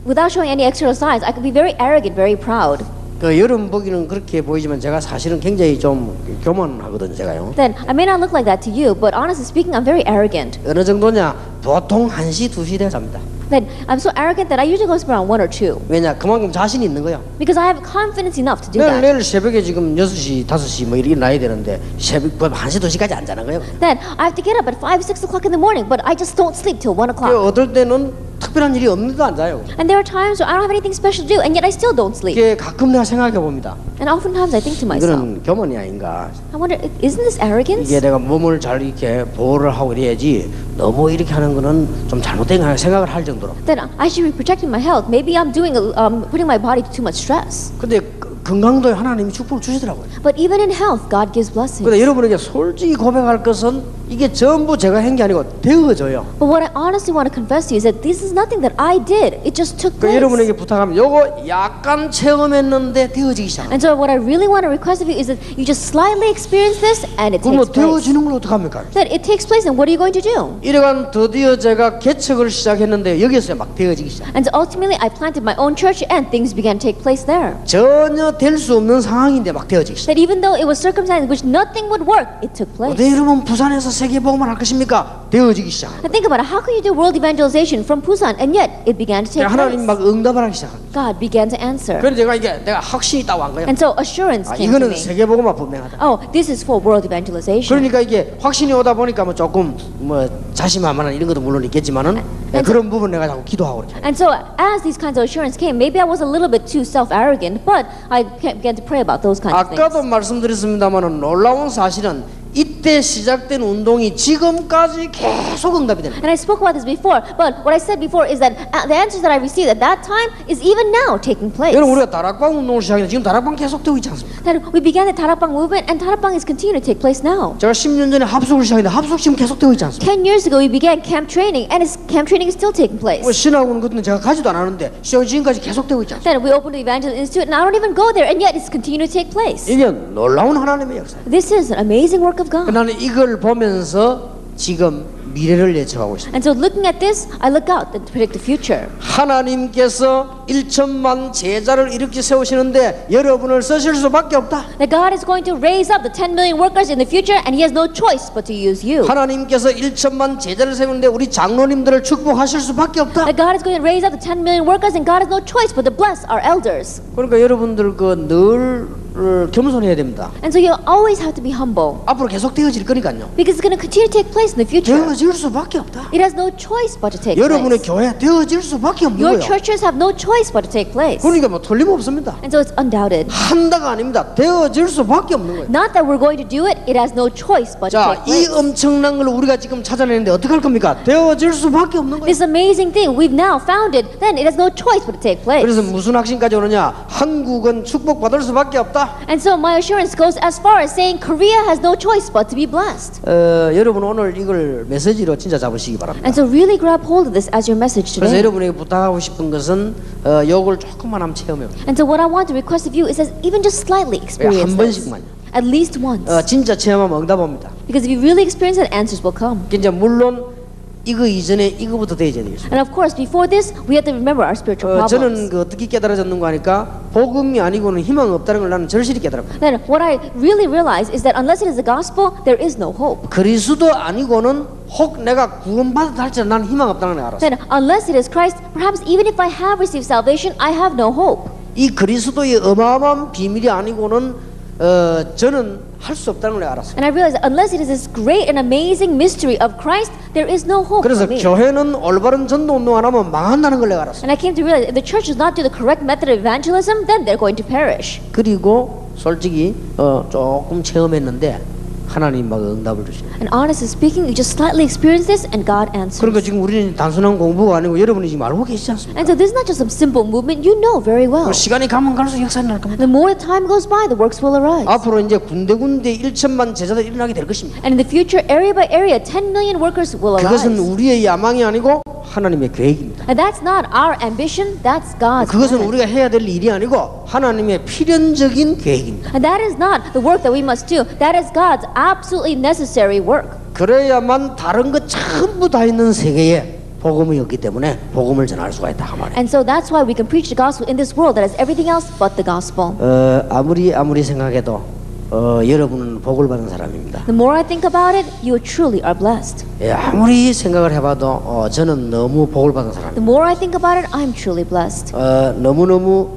without showing any external signs, I could be very arrogant, very proud. 그 여러분 보기는 그렇게 보이지만 제가 사실은 굉장히 좀 교만하거든요, 제가요. Then I may not look like that to you, but honestly speaking, I'm very arrogant. 어느 정도냐? 보통 1시, 2시 돼 잡니다. Then I'm so arrogant that I usually go to sleep around 1 or 2 왜냐? 그만큼 자신이 있는 거야. because I have confidence enough to do that. 내일 새벽에 지금 6시, 5시 뭐 이렇게 나야 되는데 새벽 1시, 2시까지 안 자는 거예요. Then I have to get up at 5, 6 o'clock in the morning, but I just don't sleep till 1 o'clock. 어떨 때는 특별한 일이 없는데도 안 자요. And there are times where I don't have anything special to do, and yet I still don't sleep. 이게 가끔 내가 생각해 봅니다. And oftentimes I think to myself, 이거는 교만이 아닌가. I wonder, isn't this arrogance? 이게 내가 몸을 잘 이렇게 보호를 하고 이래야지 너무 이렇게 하는 거는 좀 잘못된 거 생각을 할 정도로. Then I should be protecting my health. Maybe I'm doing, putting my body to too much stress. 근데 건강도에 하나님이 축복을 주시더라고요. But even in health, God gives blessings. 근데 여러분에게 솔직히 고백할 것은 이게 전부 제가 한 게 아니고 되어져요. But what I honestly want to confess to you is that this is nothing that I did. It just took 그러니까 place. 여러분에게 부탁하면 요거 약간 체험했는데 되어지기 시작합니다. And so what I really want to request of you is that you just slightly experience this and it 그럼 뭐 takes place. 되어지는 걸 어떡합니까? That it takes place and what are you going to do? 이래간 드디어 제가 개척을 시작했는데 여기서 막 되어지기 시작. And so ultimately I planted my own church and things began to take place there. 전혀 될 수 없는 상황인데 막 되어지기 시작. That even though it was circumstances in which nothing would work, it took place. 어떻게 여러분 부산에서 세계복음을 할 것입니까? 되어지기 시작. And think about it. How can you do world evangelization from Busan and yet it began to take 하나님 place? 막 응답을 하기 시작합니다. God began to answer. 그래서 제가 이게 내가 확신이 있다고 한 거예요. And so assurance 아, came to 이거는 me. 세계복음화 분명하다. Oh, this is for world evangelization. 그러니까 이게 확신이 오다 보니까 뭐 조금 뭐 자신만만한 이런 것도 물론 있겠지만은 그런 부분 내가 자꾸 기도하고 그렇게. And so as these kinds of assurance came, maybe I was a little bit too self-arrogant, but I began to pray about those kinds of 아까도 things. 말씀드렸습니다만은 놀라운 사실은 이때 시작된 운동이 지금까지 계속 응답이 되는 거예요. And I spoke about this before, but what I said before is that the answers that I received at that time is even now taking place. 여러분 우리가 다락방 운동을 시작했는데 지금 다락방 계속되고 있지 않습니까? That we began the Tarapang movement and Tarapang is continuing to take place now. 제가 10년 전에 합숙을 시작했는데 합숙 지금 계속되고 있지 않습니까? 10 years ago we began camp training and camp training is still taking place. 뭐 신학원 그때는 제가 가지도 않았는데 지금까지 계속되고 있지 않습니까? Then we opened the Evangelist Institute and I don't even go there and yet it's continuing to take place. 이게 놀라운 하나님의 역사예요. This is an amazing work of God. 나는 이걸 보면서 지금 미래를 예측하고 있습니다. And so looking at this, I look out and predict the future. 하나님께서 1천만 제자를 이렇게 세우시는데 여러분을 쓰실 수밖에 없다. That God is going to raise up the 10 million workers in the future and He has no choice but to use you. 하나님께서 1천만 제자를 세우는데 우리 장로님들을 축복하실 수밖에 없다. That God is going to raise up the 10 million workers and God has no choice but to bless our elders. 그러니까 여러분들 늘 겸손해야 됩니다. And so you always have to be humble 앞으로 계속 되어질 거니까요. because it's going to continue to take place in the future. 되어질 수밖에 없다. It has no choice but to take 여러분의 place. 교회 되어질 수밖에 없는 Your 거예요. churches have no choice but to take place. 그러니까 뭐 틀림없습니다. And so it's undoubted. 한다가 아닙니다. 되어질 수밖에 없는 거예요. Not that we're going to do it, it has no choice but to 자, take 이 place. 엄청난 걸 우리가 지금 찾아내는데 어떻게 할 겁니까? 되어질 수밖에 없는 거예요. This amazing thing we've now founded, then it has no choice but to take place. 그래서 무슨 확신까지 오느냐? 한국은 축복받을 수밖에 없다. And so my assurance goes as far as saying Korea has no choice but to be blessed. 여러분 오늘 이걸 메시지로 진짜 잡으시기 바랍니다. And so really grab hold of this as your message 그래서 today. 여러분에게 부탁하고 싶은 것은 요걸 조금만 한번 체험해보세요. And so what I want to request of you is that even just slightly experience 한 this. 번씩만요. At least once. 진짜 체험하면 응답 옵니다. Because if you really experience it, answers will come. 이제 물론 이거 이전에 이거부터 되어야 되겠습니다. And of course, before this, we have to remember our spiritual 저는 problems. 그 어떻게 깨달아졌는가 하니까 복음이 아니고는 희망 없다는 걸 나는 절실히 깨달았고 Then what I really realize is that unless it is the gospel, there is no hope. 그리스도 아니고는 혹 내가 구원받았다 할지라도 나는 희망 없다는 걸 알았어. Then unless it is Christ, perhaps even if I have received salvation, I have no hope. 이 그리스도의 어마어마한 비밀이 아니고는 저는 할 수 없다는 걸 알았어요. And I realized that unless it is this great and amazing mystery of Christ, there is no hope 그래서 for me. 교회는 올바른 전도 운동 안 하면 망한다는 걸 내가 알았어요. And I came to realize if the church does not do the correct method of evangelism, then they're going to perish. 그리고 솔직히 조금 체험했는데 하나님 막 응답을 주시네. And honestly speaking, you just slightly experience this and God answers. 그러니까 지금 우리는 단순한 공부가 아니고 여러분이 지금 알고 계시지 않습니까? And so this is not just some simple movement, you know very well. 시간이 가면 갈수록 역사가 날 겁니다. The more the time goes by, the works will arise. 앞으로 이제 군데군데 1천만 제자들이 일어나게 될 것입니다. And in the future, area by area, 10 million workers will arise. 그것은 우리의 야망이 아니고 하나님의 계획입니다. And that's not our ambition, that's God's 그것은 plan. 우리가 해야 될 일이 아니고 하나님의 필연적인 계획입니다. And that is not the work that we must do. That is God's absolutely necessary work. 그래야만 다른 것 전부 다 있는 세계에 복음이 없기 때문에 복음을 전할 수가 있다 그 말이에요. And so that's why we can preach the gospel in this world that has everything else but the gospel. 아무리 생각해도 여러분은 복을 받은 사람입니다. The more I think about it, you truly are blessed. 예, 아무리 생각을 해봐도 저는 너무 복을 받은 사람입니다. The more I think about it, I'm truly blessed. 너무너무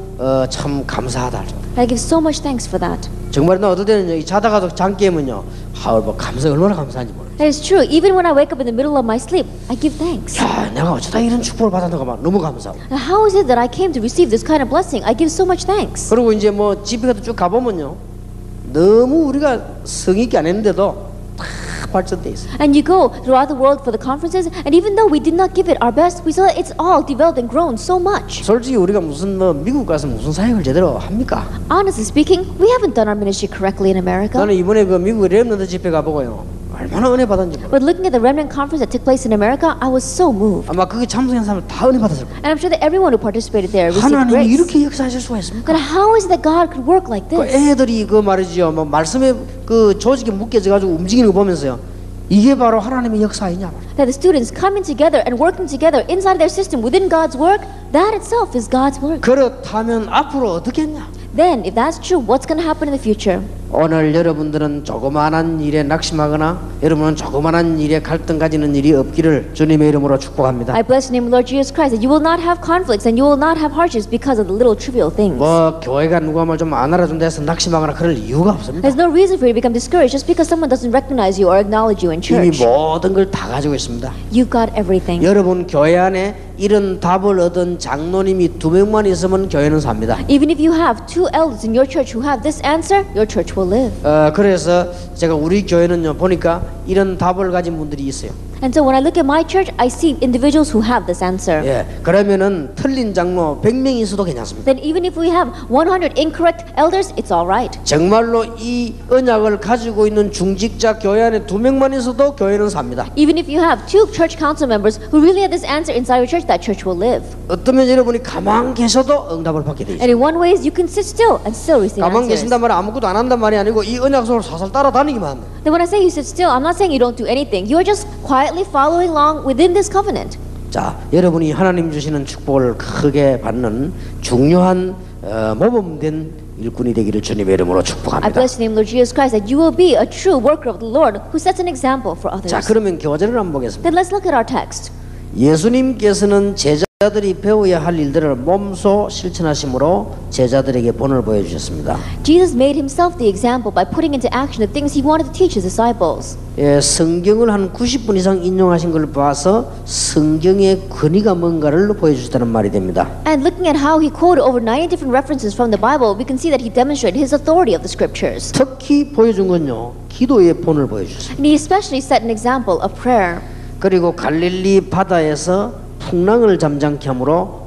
참 감사하다. I give so much thanks for that. 정말 나 어떨 때는 자다가도 잠 깨면요, 뭐 얼마나 감사한지 모르겠어요. That is true. Even when I wake up in the middle of my sleep, I give thanks. 야, 내가 어쩌다 이런 축복을 받았는가 막 너무 감사하고. Now, how is it that I came to receive this kind of blessing? I give so much thanks. 그리고 이제 뭐 집에 쭉 가보면요, 너무 우리가 성의 있게 안 했는데도 다 발전돼 있어요. And you go throughout the world for the conferences, and even though we did not give it our best, we saw that it's all developed and grown so much. 솔직히 우리가 무슨 뭐 미국 가서 무슨 사역을 제대로 합니까? Honestly speaking, we haven't done our ministry correctly in America. 나는 이번에 그 미국 렘넌트 집회 가보고요. 얼마나 은혜 받았는지 몰라. But looking at the remnant conference that took place in America, I was so moved. 아마 그게 참석한 사람 다 은혜 받았을 거예요. And I'm sure that everyone who participated there received 하나님이 grace. 이렇게 역사하실 수가 있습니까? But how is it that God could work like 그 this? 애들이 그 말이죠. 뭐 말씀에 그 조직에 묶여져 가지고 움직이는 거 보면서요. 이게 바로 하나님의 역사 아니냐 말이야. That the students coming together and working together inside their system within God's work, that itself is God's work. 그렇다면 앞으로 어떻게 했냐? Then, if that's true, what's going to happen in the future? 오늘 여러분들은 조그마한 일에 낙심하거나 여러분은 조그마한 일에 갈등 가지는 일이 없기를 주님의 이름으로 축복합니다. I bless the name of Lord Jesus Christ that you will not have conflicts and you will not have hardships because of the little trivial things. 뭐 교회가 누가 말 좀 안 알아준다 해서 낙심하거나 그럴 이유가 없습니다. There's no reason for you to become discouraged just because someone doesn't recognize you or acknowledge you in 이미 church. 모든 걸 다 가지고 있습니다. You've got everything. 여러분 교회 안에 이런 답을 얻은 장로님이 2명만 있으면 교회는 삽니다. Even if you have 2 elders in your church who have this answer, your church will live. 그래서 제가 우리 교회는요 보니까 이런 답을 가진 분들이 있어요. And so when I look at my church, I see individuals who have this answer. 예, 그러면은 틀린 장로 100명이 있어도 괜찮습니다. Then even if we have 100 incorrect elders, it's all right. 정말로 이 언약을 가지고 있는 중직자 교회 안에 2명만 있어도 교회는 삽니다. Even if you have 2 church council members who really have this answer inside your church, that church will live. 어떠면 여러분이 가만 계셔도 응답을 받게 돼 있어요. And in one way, you can sit still and still receive 가만 answers. 계신단 말이 아무것도 안 한단 말이 아니고 이 언약 속으로 살살 따라다니기만 합니다. Then when I say you sit still, I'm not saying you don't do anything. You are just quietly following along within this covenant. 자, 여러분이 하나님 주시는 축복을 크게 받는 중요한 모범된 일꾼이 되기를 주님의 이름으로 I 축복합니다. bless the name of Lord Jesus Christ that you will be a true worker of the Lord who sets an example for others. 자, 그러면 교제를 한번 보겠습니다. Then let's look at our text. 예수님께서는 제자들이 배워야 할 일들을 몸소 실천하심으로 제자들에게 본을 보여주셨습니다. Jesus made himself the example by putting into action the things he wanted to teach his disciples. 예, 성경을 한 90분 이상 인용하신 걸 봐서 성경의 권위가 뭔가를 보여주셨다는 말이 됩니다. And looking at how he quoted over 90 different references from the Bible, we can see that he demonstrated his authority of the scriptures. 특히 보여준 건요, 기도의 본을 보여주셨습니다. And he especially set an example of prayer. 그리고 갈릴리 바다에서 풍랑을 잠잠케 함으로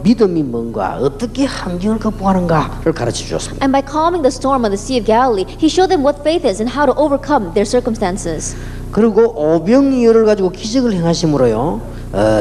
믿음이 뭔가 어떻게 환경을 극복하는가를 가르쳐 주었습니다. And by calming the storm on the Sea of Galilee, he showed them what faith is and how to overcome their circumstances. 그리고 오병이어를 가지고 기적을 행하심으로요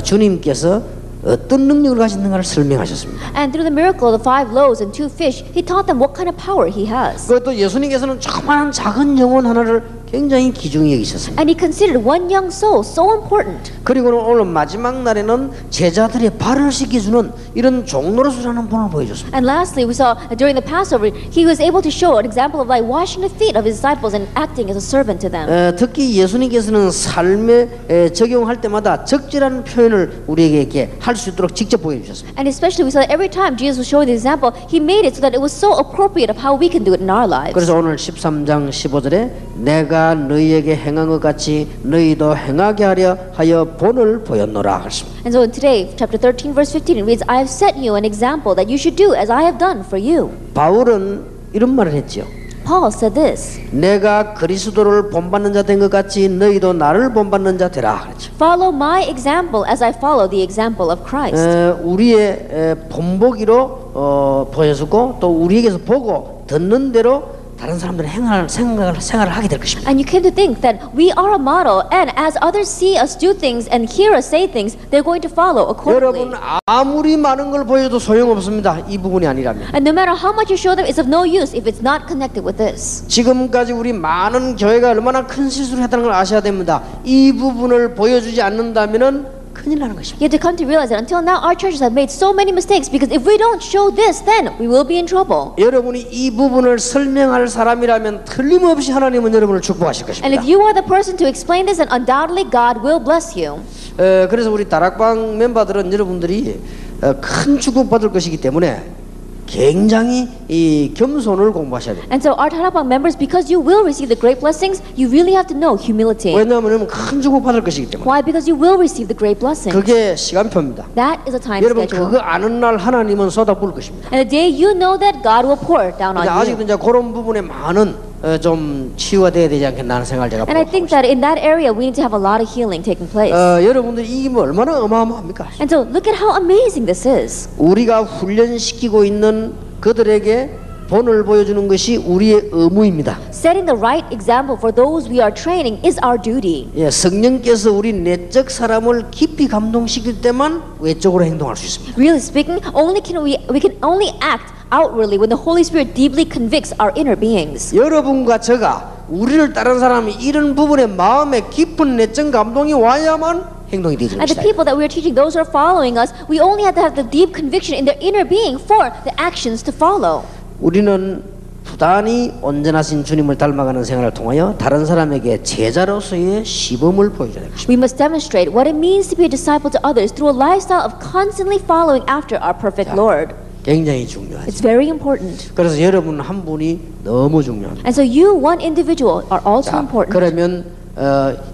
주님께서 어떤 능력을 가졌는가를 설명하셨습니다. And through the miracle of the 5 loaves and 2 fish, he taught them what kind of power he has. 그것도 예수님께서는 조그마한 작은 영혼 하나를 굉장히 귀중히 여기셨습니다. And he considered one young soul so important. 그리고는 오늘 마지막 날에는 제자들의 발을 씻겨주는 이런 종로로서라는 본을 보여줬습니다. And lastly, we saw that during the Passover, he was able to show an example of like washing the feet of his disciples and acting as a servant to them. 특히 예수님께서는 삶에 적용할 때마다 적절한 표현을 우리에게 이렇게 할 수 있도록 직접 보여주셨습니다. And especially we saw that every time Jesus was showing the example, he made it so that it was so appropriate of how we can do it in our lives. 그래서 오늘 13장 15절에 내가 너희에게 행한 것 같이 너희도 행하게 하려 하여 본을 보였노라 하셨습니다. And so today, chapter 13, verse 15, it reads, I have set you an example that you should do as I have done for you. 바울은 이런 말을 했지요. Paul said this, 내가 그리스도를 본받는 자 된 것 같이 너희도 나를 본받는 자 되라 그랬죠. follow my example as I follow the example of Christ. 우리의 본보기로 보여주고 또 우리에게서 보고 듣는 대로 다른 사람들은 생활을 하게 될 것입니다. And you came to think that we are a model, and as others see us do things and hear us say things, they're going to follow accordingly. 여러분 아무리 많은 걸 보여도 소용없습니다. 이 부분이 아니라면. And no matter how much you show them, it's of no use if it's not connected with this. 지금까지 우리 많은 교회가 얼마나 큰 실수를 했다는 걸 아셔야 됩니다. 이 부분을 보여주지 않는다면은 큰일 나는 것입니다. You have to come to realize that until now our churches have made so many mistakes because if we don't show this, then we will be in trouble. 여러분이 이 부분을 설명할 사람이라면 틀림없이 하나님은 여러분을 축복하실 And 것입니다. if you are the person to explain this, then undoubtedly God will bless you. 그래서 우리 다락방 멤버들은 여러분들이 큰 축복받을 것이기 때문에 굉장히 이 겸손을 공부하셔야 돼요. And so our Tarapang members, because you will receive the great blessings, you really have to know humility. 왜냐하면 큰 축복받을 것이기 때문에. Why? Because you will receive the great blessings. 그게 시간표입니다. That is a time 여러분 schedule. 그거 아는 날 하나님은 쏟아부을 것입니다. And the day you know that, God will pour it down on 아직도 you. 이제 그런 부분에 많은 좀 치유가 돼야 되지 않겠나 하는 생각을 제가 And I think that in that area we need to have a lot of healing taking place. 여러분들 이게 뭐 얼마나 어마어마합니까? And so look at how amazing this is. 우리가 훈련시키고 있는 그들에게 본을 보여주는 것이 우리의 의무입니다. Setting the right example for those we are training is our duty. 예, 성령께서 우리 내적 사람을 깊이 감동시킬 때만 외적으로 행동할 수 있습니다. Really speaking, we can only act outwardly when the Holy Spirit deeply convicts our inner beings. 여러분과 제가 우리를 따른 사람이 이런 부분에 마음에 깊은 내적 감동이 와야만 행동이 되는 And the 것이다. people that we are teaching, those who are following us, we only have to have the deep conviction in their inner being for the actions to follow. 우리는 부단히 온전하신 주님을 닮아가는 생활을 통하여 다른 사람에게 제자로서의 시범을 보여줘야 됩니다. We must demonstrate what it means to be a disciple to others through a lifestyle of constantly following after our perfect Lord. 굉장히 중요하죠. It's very important. 그래서 여러분 한 분이 너무 중요합니다. And so you, one individual, are also 자, important. 그러면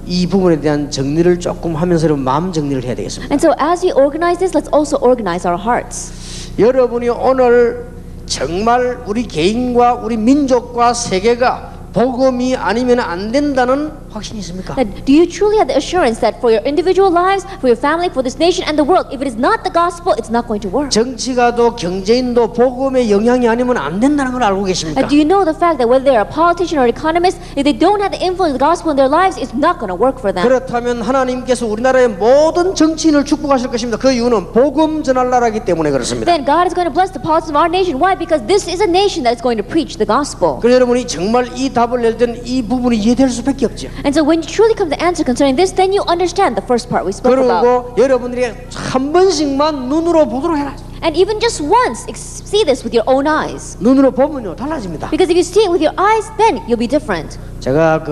이 부분에 대한 정리를 조금 하면서 여러분 마음 정리를 해야 되겠습니다. And so as we organize this, let's also organize our hearts. 여러분이 오늘 정말 우리 개인과 우리 민족과 세계가 복음이 아니면 안 된다는 확신이 있습니까? That do you truly have the assurance that for your individual lives, for your family, for this nation and the world, if it is not the gospel, it's not going to work? 정치가도 경제인도 복음의 영향이 아니면 안 된다는 걸 알고 계십니까? And do you know the fact that whether they're a politician or economist, if they don't have the influence of the gospel in their lives, it's not going to work for them. 그렇다면 하나님께서 우리나라의 모든 정치인을 축복하실 것입니다. 그 이유는 복음 전할 나라이기 때문에 그렇습니다. Then God is going to bless the politics of our nation. Why? Because this is a nation that is going to preach the gospel. 그래서 여러분이 정말 이 답을 낼 때는 이 부분이 이해될 수밖에 없죠. And so when you truly come to the answer concerning this, then you understand the first part we spoke about. 그리고 여러분들이 한 번씩만 눈으로 보도록 해라. And even just once, see this with your own eyes. 눈으로 보면요 달라집니다. Because if you see it with your eyes, then you'll be different. 제가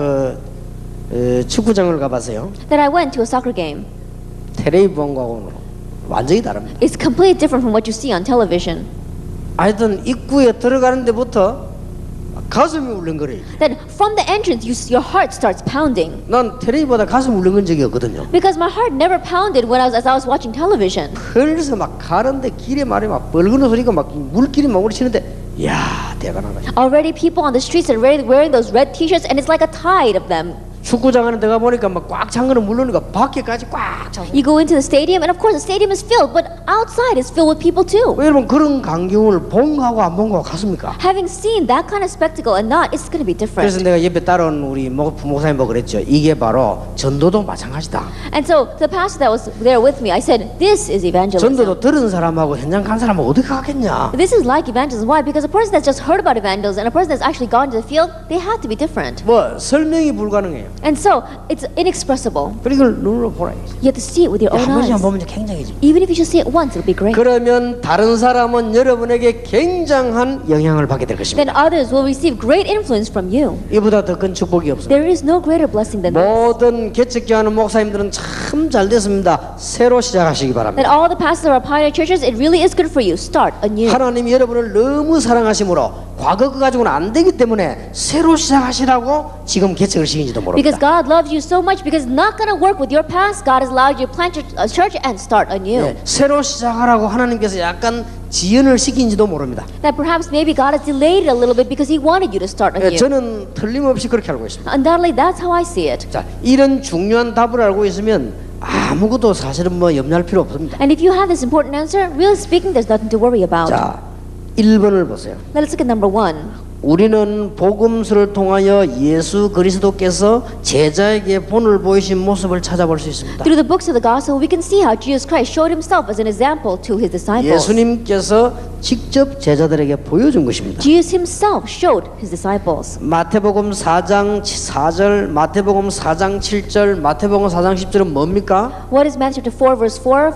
축구장을 가봐서요. Then I went to a soccer game. 텔레비전과는 완전히 다릅니다. It's completely different from what you see on television. 하여튼 입구에 들어가는 데부터 가슴이 울렁거려요. Then from the entrance, your heart starts pounding. 난 텔레비보다 가슴 울렁거린 적이 없거든요. Because my heart never pounded as I was watching television. 그래서 막 가는데 길에 말이 막 벌거는 소리가 막 물길이 막 우리치는데 야 대단하다. Already people on the streets are wearing those red t-shirts and it's like a tide of them. 축구장 안에 들어가 보니까 막 꽉 찬 거는 물론이고 밖에까지 꽉 차. You go into the stadium and of course the stadium is filled, but outside is filled with people too. 여러분 그런 광경을 본 거하고 안 본 거하고 같습니까? Having seen that kind of spectacle and not, it's going to be 그래서 different. 내가 옆에 따라온 우리 목사님 보고 그랬죠. 이게 바로 전도도 마찬가지다. And so the pastor that was there with me, I said, this is evangelism. 전도도 들은 사람하고 현장 간 사람하고 어떻게 하겠냐? This is like evangelism. Why? Because a person that's just heard about evangelism and a person that's actually gone to the field, they have to be different. 뭐 설명이 불가능해요. And so it's inexpressible. 그리고 이걸 눈으로 보라. You have to see it with your own 한 번씩만 eyes. 보면 굉장해지. Even if you just see it once, it'll be great. 그러면 다른 사람은 여러분에게 굉장한 영향을 받게 될 Then 것입니다. others will receive great influence from you. 이보다 더 큰 축복이 없습니다. There is no greater blessing than this. 모든 개척교하는 목사님들은 참 잘 됐습니다. 새로 시작하시기 That 바랍니다. all the pastors of our pioneer churches, it really is good for you. Start anew. 하나님이 여러분을 너무 사랑하심으로 과거 거 가지고는 안 되기 때문에 새로 시작하시라고 지금 개척을 시킨지도 Because 모릅니다. God loves you so much, because it's not going to work with your past, God has allowed you to plant your church and start anew. 네, 새로 시작하라고 하나님께서 약간 지연을 시킨지도 모릅니다. That perhaps maybe God has delayed it a little bit because He wanted you to start 네, anew. 저는 틀림없이 그렇게 알고 있습니다. Undoubtedly, that's how I see it. 자, 이런 중요한 답을 알고 있으면 아무것도 사실은 뭐 염려할 필요 없습니다. And if you have this important answer, really speaking, there's nothing to worry about. 자, 1번을 보세요. Let's look at number 1. 우리는 복음서를 통하여 예수 그리스도께서 제자에게 본을 보이신 모습을 찾아볼 수 있습니다. Through the books of the gospel, we can see how Jesus Christ showed Himself as an example to His disciples. 예수님께서 직접 제자들에게 보여준 것입니다. Jesus Himself showed His disciples. 마태복음 4장 4절, 마태복음 4장 7절, 마태복음 4장 10절은 뭡니까? What is Matthew chapter 4 verse 4,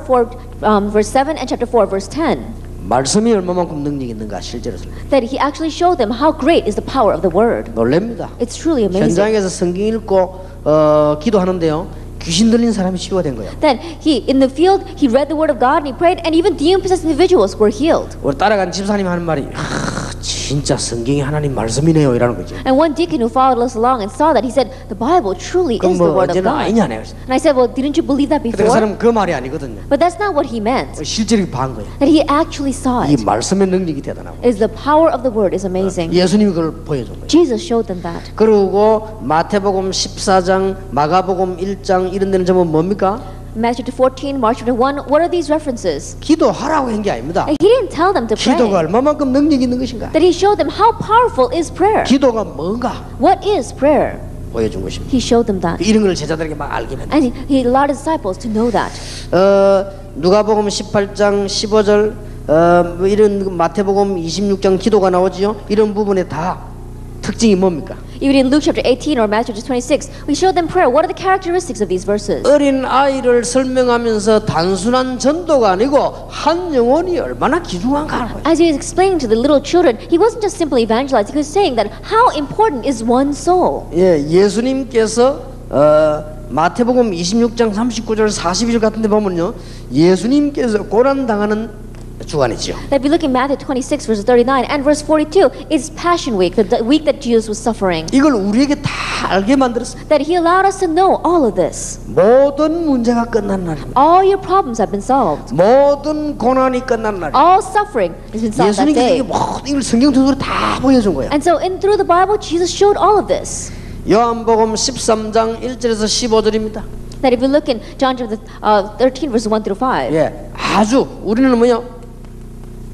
verse 7, and chapter 4 verse 10? 말씀이 얼마만큼 능력이 있는가 실제로 That He actually showed them how great is the power of the Word. 놀랍니다. It's truly amazing. 현장에서 성경 읽고 기도하는데요. 귀신 들린 사람이 치유가 된 거예요. Then in the field, he read the Word of God and he prayed, and even demon-possessed individuals were healed. 우리 따라간 집사님 하는 말이 진짜 성경이 하나님 말씀이네요 이라는 거죠. And one deacon who followed us along and saw that, he said, the Bible truly 그럼 is the 뭐 word of 어제는 God. 아니냐 내가. And I said, well, didn't you believe that 근데 그 before? 사람은 그 말이 아니거든요. But that's not what he meant. 실제로 봐한 거예요. That he actually saw 이 it. 말씀의 능력이 대단하고 Is the power of the word is amazing. 예수님이 그걸 보여준 거예요. Jesus showed them that. 그리고 마태복음 14장, 마가복음 1장 이런 데는 전부 뭡니까? Matthew chapter 14, Mark chapter 1, what are these references? 기도하라고 한 게 아닙니다. And he didn't tell them to 기도가 pray. 얼마만큼 능력이 있는 것인가? That he showed them how powerful is prayer. 기도가 뭔가 What is prayer? 보여준 것입니다. He showed them that. 이런 걸 제자들에게 막 알게 만든. And he allowed his disciples to know that. 누가복음 18장 15절 뭐 이런 마태복음 26장 기도가 나오지요. 이런 부분에 다 특징이 뭡니까? Even in Luke chapter 18 or Matthew chapter 26, we show them prayer. What are the characteristics of these verses? 어린 아이를 설명하면서 단순한 전도가 아니고 한 영혼이 얼마나 귀중한가 하는 거예요. As he was explaining to the little children, he wasn't just simply evangelizing. He was saying that how important is one soul. 예, 예수님께서 마태복음 26장 39절 41절 같은 데 보면요. 예수님께서 고난 당하는 주간이죠. That if you look in Matthew 26 verse 39 and verse 42, it's Passion Week, the week that Jesus was suffering. 이걸 우리에게 다 알게 만들었습니다. That he allowed us to know all of this. 모든 문제가 끝난 날입니다. All your problems have been solved. 모든 고난이 끝난 날. All suffering has been solved that 예수님께서 day. 이게 모든 이걸 성경 통으로 다 보여준 거예요. And so through the Bible, Jesus showed all of this. 요한복음 13장 1절에서 15절입니다. That if you look in John chapter 13 verses 1 through 5, 예, 아주 우리는 뭐요?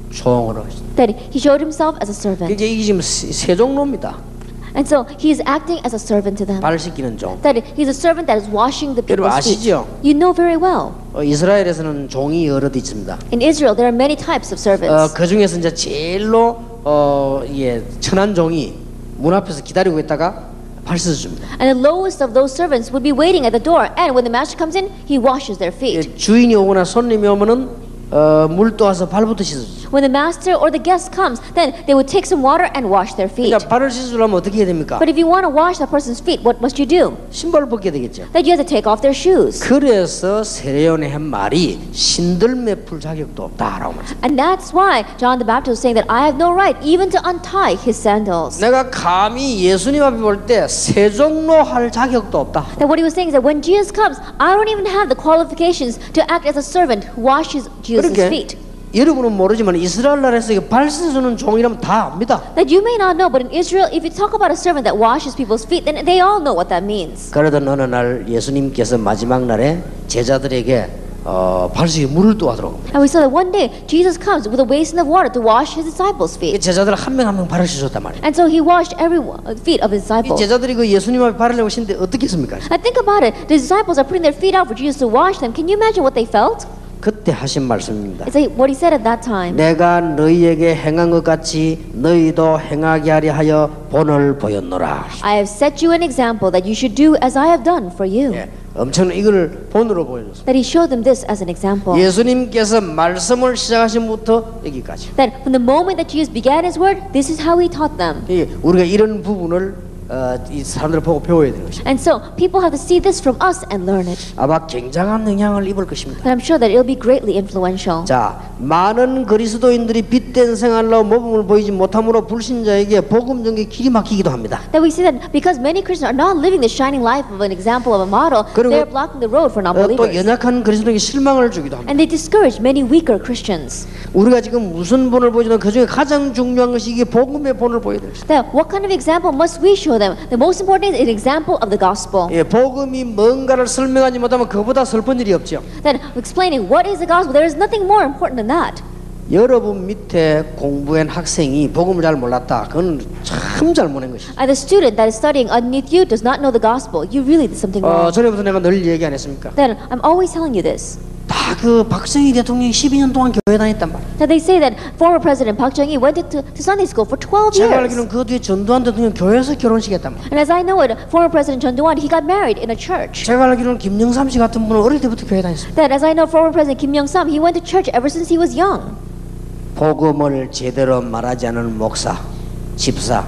종으로. that he showed himself as a servant. 이게 지금 세 종로입니다. And so he is acting as a servant to them. 발 씻기는 종. That he's a servant that is washing the 여러분 people's feet. 아시죠? You know very well. 이스라엘에서는 종이 여러 대 있습니다. In Israel, there are many types of servants. 그 중에서 이제 제일로 예, 천한 종이 문 앞에서 기다리고 있다가 발 씻어줍니다. And the lowest of those servants would be waiting at the door. And when the master comes in, he washes their 예, feet. 주인이 오거나 손님이 오면은 물 떠와서 발부터 씻어주죠. When the master or the guest comes, then they would take some water and wash their feet. 그러니까 발을 씻으려면 어떻게 해야 됩니까? But if you want to wash that person's feet, what must you do? 신발을 벗게 되겠죠. That you have to take off their shoes. 그래서 세례요한이 한 말이 신들매 풀 자격도 없다라고 말했어요. And that's why John the Baptist was saying that I have no right even to untie his sandals. 내가 감히 예수님 앞에 볼 때 세종로 할 자격도 없다. That what he was saying is that when Jesus comes, I don't even have the qualifications to act as a servant who washes Jesus' 그렇게 feet. 여러분은 모르지만 이스라엘 나라에서 이게 발 씻어주는 종이라면 다 압니다. That you may not know, but in Israel, if you talk about a servant that washes people's feet, then they all know what that means. 그러던 어느 날 예수님께서 마지막 날에 제자들에게 발수에 물을 떠하도록. And we saw that one day Jesus comes with a basin of water to wash his disciples' feet. 제자들 한 명 한 명 발을 씻었단 말이에요. And so he washed every feet of his 이 disciples. 제자들이 그 예수님 앞에 발을 내고 신데 어떻게 했습니까? I think about it. The disciples are putting their feet out for Jesus to wash them. Can you imagine what they felt? 그때 하신 말씀입니다. It's like what he said at that time. 내가 너희에게 행한 것 같이 너희도 행하게 하려 하여 본을 보였노라. I have set you an example that you should do as I have done for you. 예, 엄청난 이걸 본으로 보여줬습니다. That he showed them this as an example. 예수님께서 말씀을 시작하신부터 여기까지. That from the moment that Jesus began his word, this is how he taught them. 우리가 이런 부분을 이 사람들을 보고 배워야 되는 것입니다. And so people have to see this from us and learn it. 아마 굉장한 영향을 입을 것입니다. And I'm sure that it'll be greatly influential. 자, 많은 그리스도인들이 빛된 생활로 모범을 보이지 못함으로 불신자에게 복음 전개 길이 막히기도 합니다. That we see that because many Christians are not living the shining life of an example of a model, 그리고 they're blocking the road for 또 non-believers. 연약한 그리스도인에게 실망을 주기도 합니다. And they discourage many weaker Christians. 우리가 지금 무슨 본을 보여주나 그 중에 가장 중요한 것이 이게 복음의 본을 보여야 됩니다. That what kind of example must we show them? The most important is an example of the gospel. 예, 복음이 뭔가를 설명하지 못하면 그보다 슬픈 일이 없죠. That explaining what is the gospel, there is nothing more important than that. 여러분 밑에 공부한 학생이 복음을 잘 몰랐다. 그건 참 잘못한 것이죠. The student that is studying underneath you does not know the gospel. You really did something wrong. 전에부터 내가 늘 얘기 안 했습니까? Then I'm always telling you this. 다 그 박정희 대통령이 12년 동안 교회 다녔단 말이에요. That they say that former President Park Chung-hee went to Sunday school for 12 제가 years. 알기로는 그 뒤에 전두환 대통령 교회에서 결혼식 했단 말이에요. And as I know it, former President Chun Doo-hwan, he got married in a church. 제가 알기로는 김영삼 씨 같은 분은 어릴 때부터 교회 다녔어요. That as I know former President Kim Young-sam, he went to church ever since he was young. 복음을 제대로 말하지 않은 목사, 집사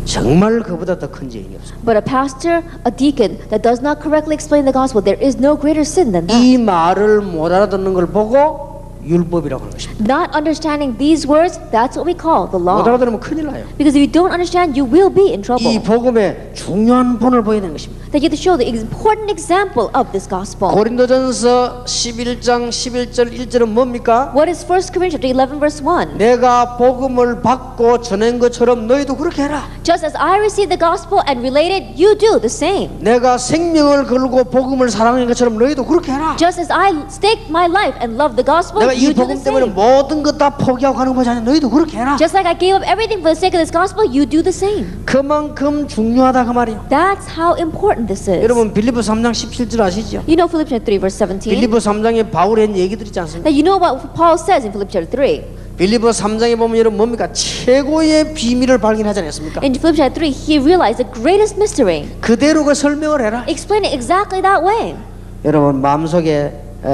정말 그보다 더 큰 죄인이 없어요. But a pastor, a deacon that does not correctly explain the gospel, there is no greater sin than that. 이 말을 못 알아듣는 걸 보고 율법이라고 하는 것입니다. Not understanding these words, that's what we call the 못 law. 알아들으면 큰일 나요. Because if you don't understand, you will be in trouble. 이 복음의 중요한 본을 보여야 되는 것입니다. That you have to show the important example of this gospel. 고린도전서 11장 11절 1절은 뭡니까? What is 1 Corinthians 11 verse 1? 내가 복음을 받고 전한 것처럼 너희도 그렇게 해라. Just as I received the gospel and related, you do the same. 내가 생명을 걸고 복음을 사랑하는 것처럼 너희도 그렇게 해라. Just as I staked my life and loved the gospel, 내가 이 you do the 복음 때문에 same. 모든 것 다 포기하고 가는 거지 않냐? 너희도 그렇게 해라. Just like I gave up everything for the sake of this gospel, you do the same. 그만큼 중요하다 그 말이에요. That's how important this is. 여러분 빌립보 3장 17절 아시죠? You know Philippians 3 verse 17? 빌립보 3장에 바울이 한 얘기들 있지 않습니까? That you know what Paul says in Philippians 3. 빌립보 3장에 보면 여러분 뭡니까? 최고의 비밀을 발견하지 않았습니까? In Philippians 3, he realized the greatest mystery. 그대로 그 설명을 해라. Explain it exactly that way. 여러분 마음속에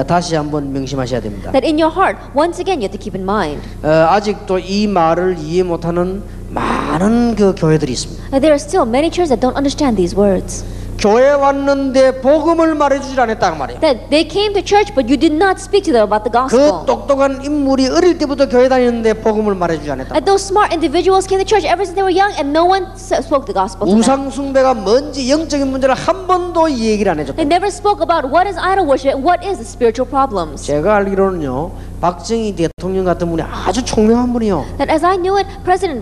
다시 한번 명심하셔야 됩니다. That in your heart, once again, you have to keep in mind. 아직도 이 말을 이해 못하는 많은 그 교회들이 있습니다. That there are still many churches that don't understand these words. 교회 왔는데 복음을 말해주질 않았단 말이에요. That they came to church, but you did not speak to them about the 그 gospel. 똑똑한 인물이 어릴 때부터 교회 다니는데 복음을 말해주지 않았다. That those smart individuals came to church ever since they were young, and no one spoke the gospel to them. 우상 숭배가 뭔지 영적인 문제를 한 번도 이 얘기를 안 해줬다. They never spoke about what is idol worship and what is the spiritual problems. 제가 알기로는요, 박정희 대통령 같은 분이 아주 총명한 분이요. That as I knew it,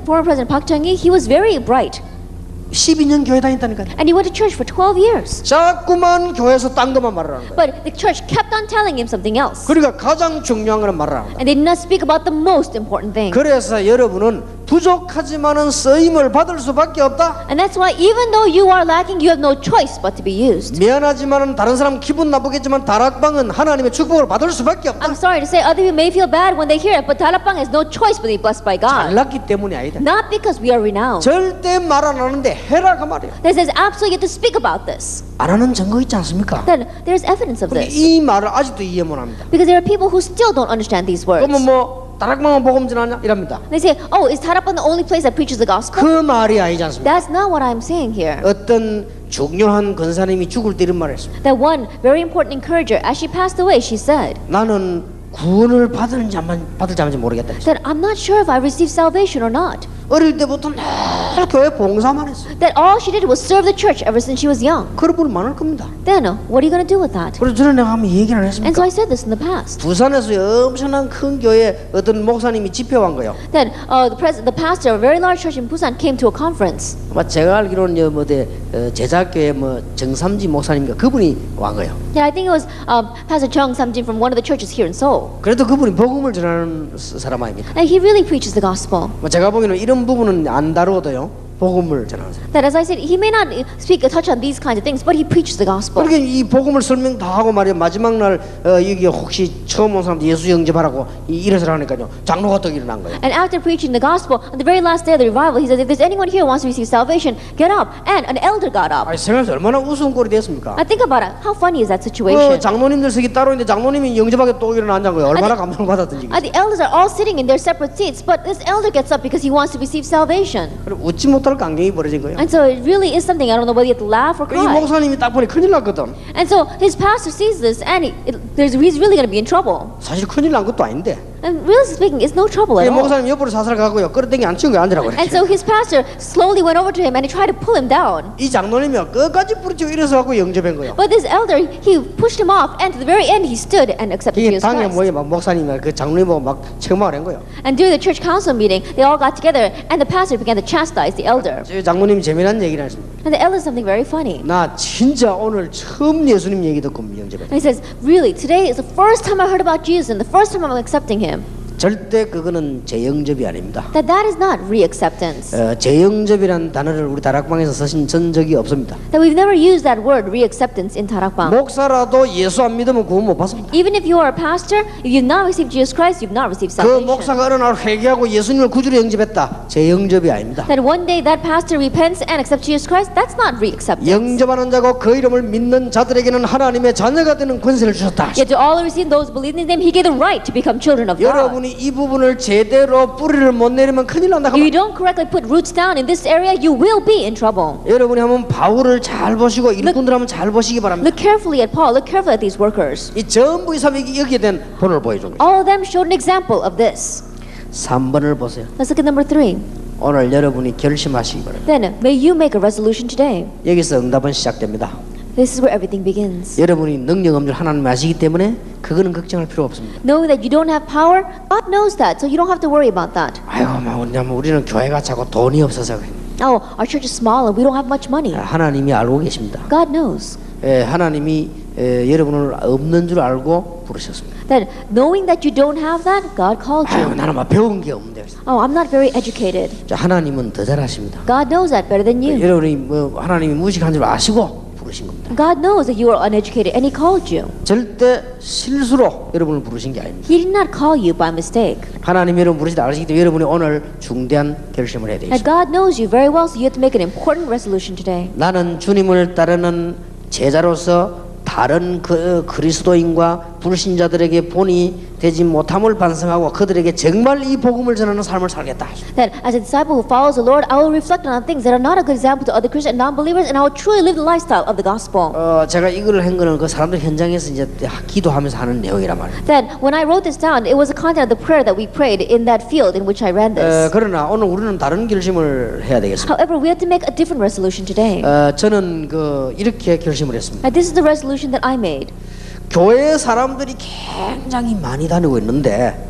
former President Park Chung-hee, he was very bright, 12년 교회 다녔다니까요. and he went to church for 12 years. 자꾸만 교회에서 딴 것만 말을 하는 거예요. But the church kept on telling him something else, 그러니까 가장 중요한 거는 말을 하는 거예요. and they did not speak about the most important thing. 그래서 여러분은 부족하지만은 쓰임을 받을 수밖에 없다. And that's why even though you are lacking, you have no choice but to be used. 미안하지만은 다른 사람 기분 나쁘겠지만 다락방은 하나님의 축복을 받을 수밖에 없다. I'm sorry to say, other people may feel bad when they hear it, but Tarapang has no choice but to be blessed by God. 잘났기 때문이 아니다. Not because we are renowned. 절대 말 안 하는데 해라 그 말이야. That says absolutely you have to speak about this. 안 하는 증거 있지 않습니까? Then there's evidence of 근데 this. 이 말을 아직도 이해 못합니다. Because there are people who still don't understand these words. 그러면 뭐 다락방만 복음 전하냐 이랍니다. They say, oh, is Tarapang the only place that preaches the gospel? 그 말이 아니지 않습니까? That's not what I'm saying here. 어떤 중요한 권사님이 죽을 때 이런 말을 했습니다. That one very important encourager, as she passed away, she said 나는 구원을 받을지 안 모르겠다. that I'm not sure if I received salvation or not. 어릴 때부터 늘 교회 봉사만 했어요. That all she did was serve the church ever since she was young. 그런 분 많을 겁니다. Then what are you going to do with that? 그래서 저는 내가 한번 얘기를 안 And so 했습니까? I said this in the past. 부산에서 엄청난 큰 교회 어떤 목사님이 집회 온 거예요. That the pastor of a very large church in Busan came to a conference. 아마 제가 알기로는 제자교회 정삼지 목사님인가 그분이 온 거예요. Yeah, I think it was Pastor Chung Samjin from one of the churches here in Seoul. 그래도 그분이 복음을 전하는 사람 아닙니까? And he really preaches the gospel. 제가 보기에는 이런 부분은 안 다루어도요 복음을 전하는 사람. That as I said, he may not touch on these kinds of things, but he preaches the gospel. 그렇게 이 복음을 설명 다 하고 말이야 마지막 날 여기 혹시 처음 온 사람들 예수 영접하라고 이래서 하니까요 장로가 또 일어난 거예요. And after preaching the gospel, on the very last day of the revival, he says, if there's anyone here who wants to receive salvation, get up. And an elder got up. 아니 생각해서 얼마나 우스운 꼴이 됐습니까? Now think about it. How funny is that 그 situation? 장로님들席따로 있는데 장로님이 영접하게 또 일어나는 거예요. 얼마나 감동을 받았든지. The elders are all sitting in their separate seats, but this elder gets up because he wants to receive salvation. 그리고 웃지 못할 광경이 벌어진 거예요. And so it really is something, I don't know whether you have to laugh or 이 cry. 목사님이 딱 보니 큰일 났거든. And so his pastor sees this, and he's really going to be in trouble. 사실 큰일 난 것도 아닌데. And really speaking, it's no trouble 이 at all. 목사님 옆으로 사살 가고요. 끌어당기 안 치운 거 앉으라고 And 그랬죠. so his pastor slowly went over to him and he tried to pull him down. 이 장로님이요 끝까지 부르치고 일어서 갖고 영접한 거예요. But this elder, he pushed him off, and to the very end, he stood and accepted 이게 Jesus 당에 Christ. 뭐예요? 막 목사님이 그 장로님 보고 막 책망을 한 거예요. And during the church council meeting, they all got together, and the pastor began to chastise the elder. 저 장로님이 재미난 얘기를 하십니다. And the elder said something very funny. 나 진짜 오늘 처음 예수님 얘기 듣고 영접했다. And he says, really, today is the first time I heard about Jesus, and the first time I'm accepting him. 절대 그거는 재영접이 아닙니다. That is not reacceptance. 재영접이라는 단어를 우리 다락방에서 쓰신 적이 없습니다. That we've never used that word reacceptance in Tarakbang. 목사라도 예수 안 믿으면 구원 못 받습니다. Even if you are a pastor, if you've not received Jesus Christ, you've not received 그 salvation. 목사가 어느 날 회개하고 예수님을 구주로 영접했다. 재영접이 아닙니다. That one day that pastor repents and accepts Jesus Christ, that's not reacceptance. 영접하는 자고 그 이름을 믿는 자들에게는 하나님의 자녀가 되는 권세를 주셨다. Yet to all who receive those who believe in His name, He gave the right to become children of God. 여러분이 여러분이 이 부분을 제대로 뿌리를 못 내리면 큰일 난다. If you don't correctly put roots down in this area, you will be in trouble. 여러분이 한번 바울을 잘 보시고 일꾼들 한번 잘 보시기 바랍니다. Look carefully at Paul. Look carefully at these workers. 이 전부 이 사람이 여기에 대한 본을 보여줍니다. All of them showed an example of this. 3번을 보세요. Let's look at number 3. 오늘 여러분이 결심하시기 바랍니다. Then, may you make a resolution today. 여기서 응답은 시작됩니다. This is where everything begins. 여러분이 능력 없는 줄 하나님 아시기 때문에 그거는 걱정할 필요 없습니다. Knowing that you don't have power, God knows that, so you don't have to worry about that. 아이고, 왜냐면 우리는 교회가 자꾸 돈이 없어서 그래요. Oh, our church is small and we don't have much money. 하나님이 알고 계십니다. God knows 하나님이 여러분을 없는 줄 알고 부르셨습니다. that knowing that you don't have that, God called 아이고, you. 나는 막 배운 게 없는데. Oh, I'm not very educated. 자, 하나님은 더 잘하십니다. God knows that better than you. 여러분이 뭐 하나님이 무식한 줄 아시고 부르신 겁니다. God knows that you are uneducated and He called you. 절대 실수로 여러분을 부르신 게 아닙니다. He did not call you by mistake. 하나님이 여러분 부르시다 아시기 때문에 여러분이 오늘 중대한 결심을 해야 And 되겠습니다. God knows you very well, so you have to make an important resolution today. 나는 주님을 따르는 제자로서 다른 그리스도인과 불신자들에게 본이 되지 못함을 반성하고 그들에게 정말 이 복음을 전하는 삶을 살겠다. That as a disciple who follows the Lord, I will reflect on things that are not a good example to other Christians and non-believers, and I will truly live the lifestyle of the gospel. 제가 이걸 한 거는 그 사람들 현장에서 이제 기도하면서 하는 내용이란 말이에요. That when I wrote this down, it was the content of the prayer that we prayed in that field in which I ran this. 그러나 오늘 우리는 다른 결심을 해야 되겠습니다. However, we have to make a different resolution today. 저는 이렇게 결심을 했습니다. And this is the resolution that I made. 교회 사람들이 굉장히 많이 다니고 있는데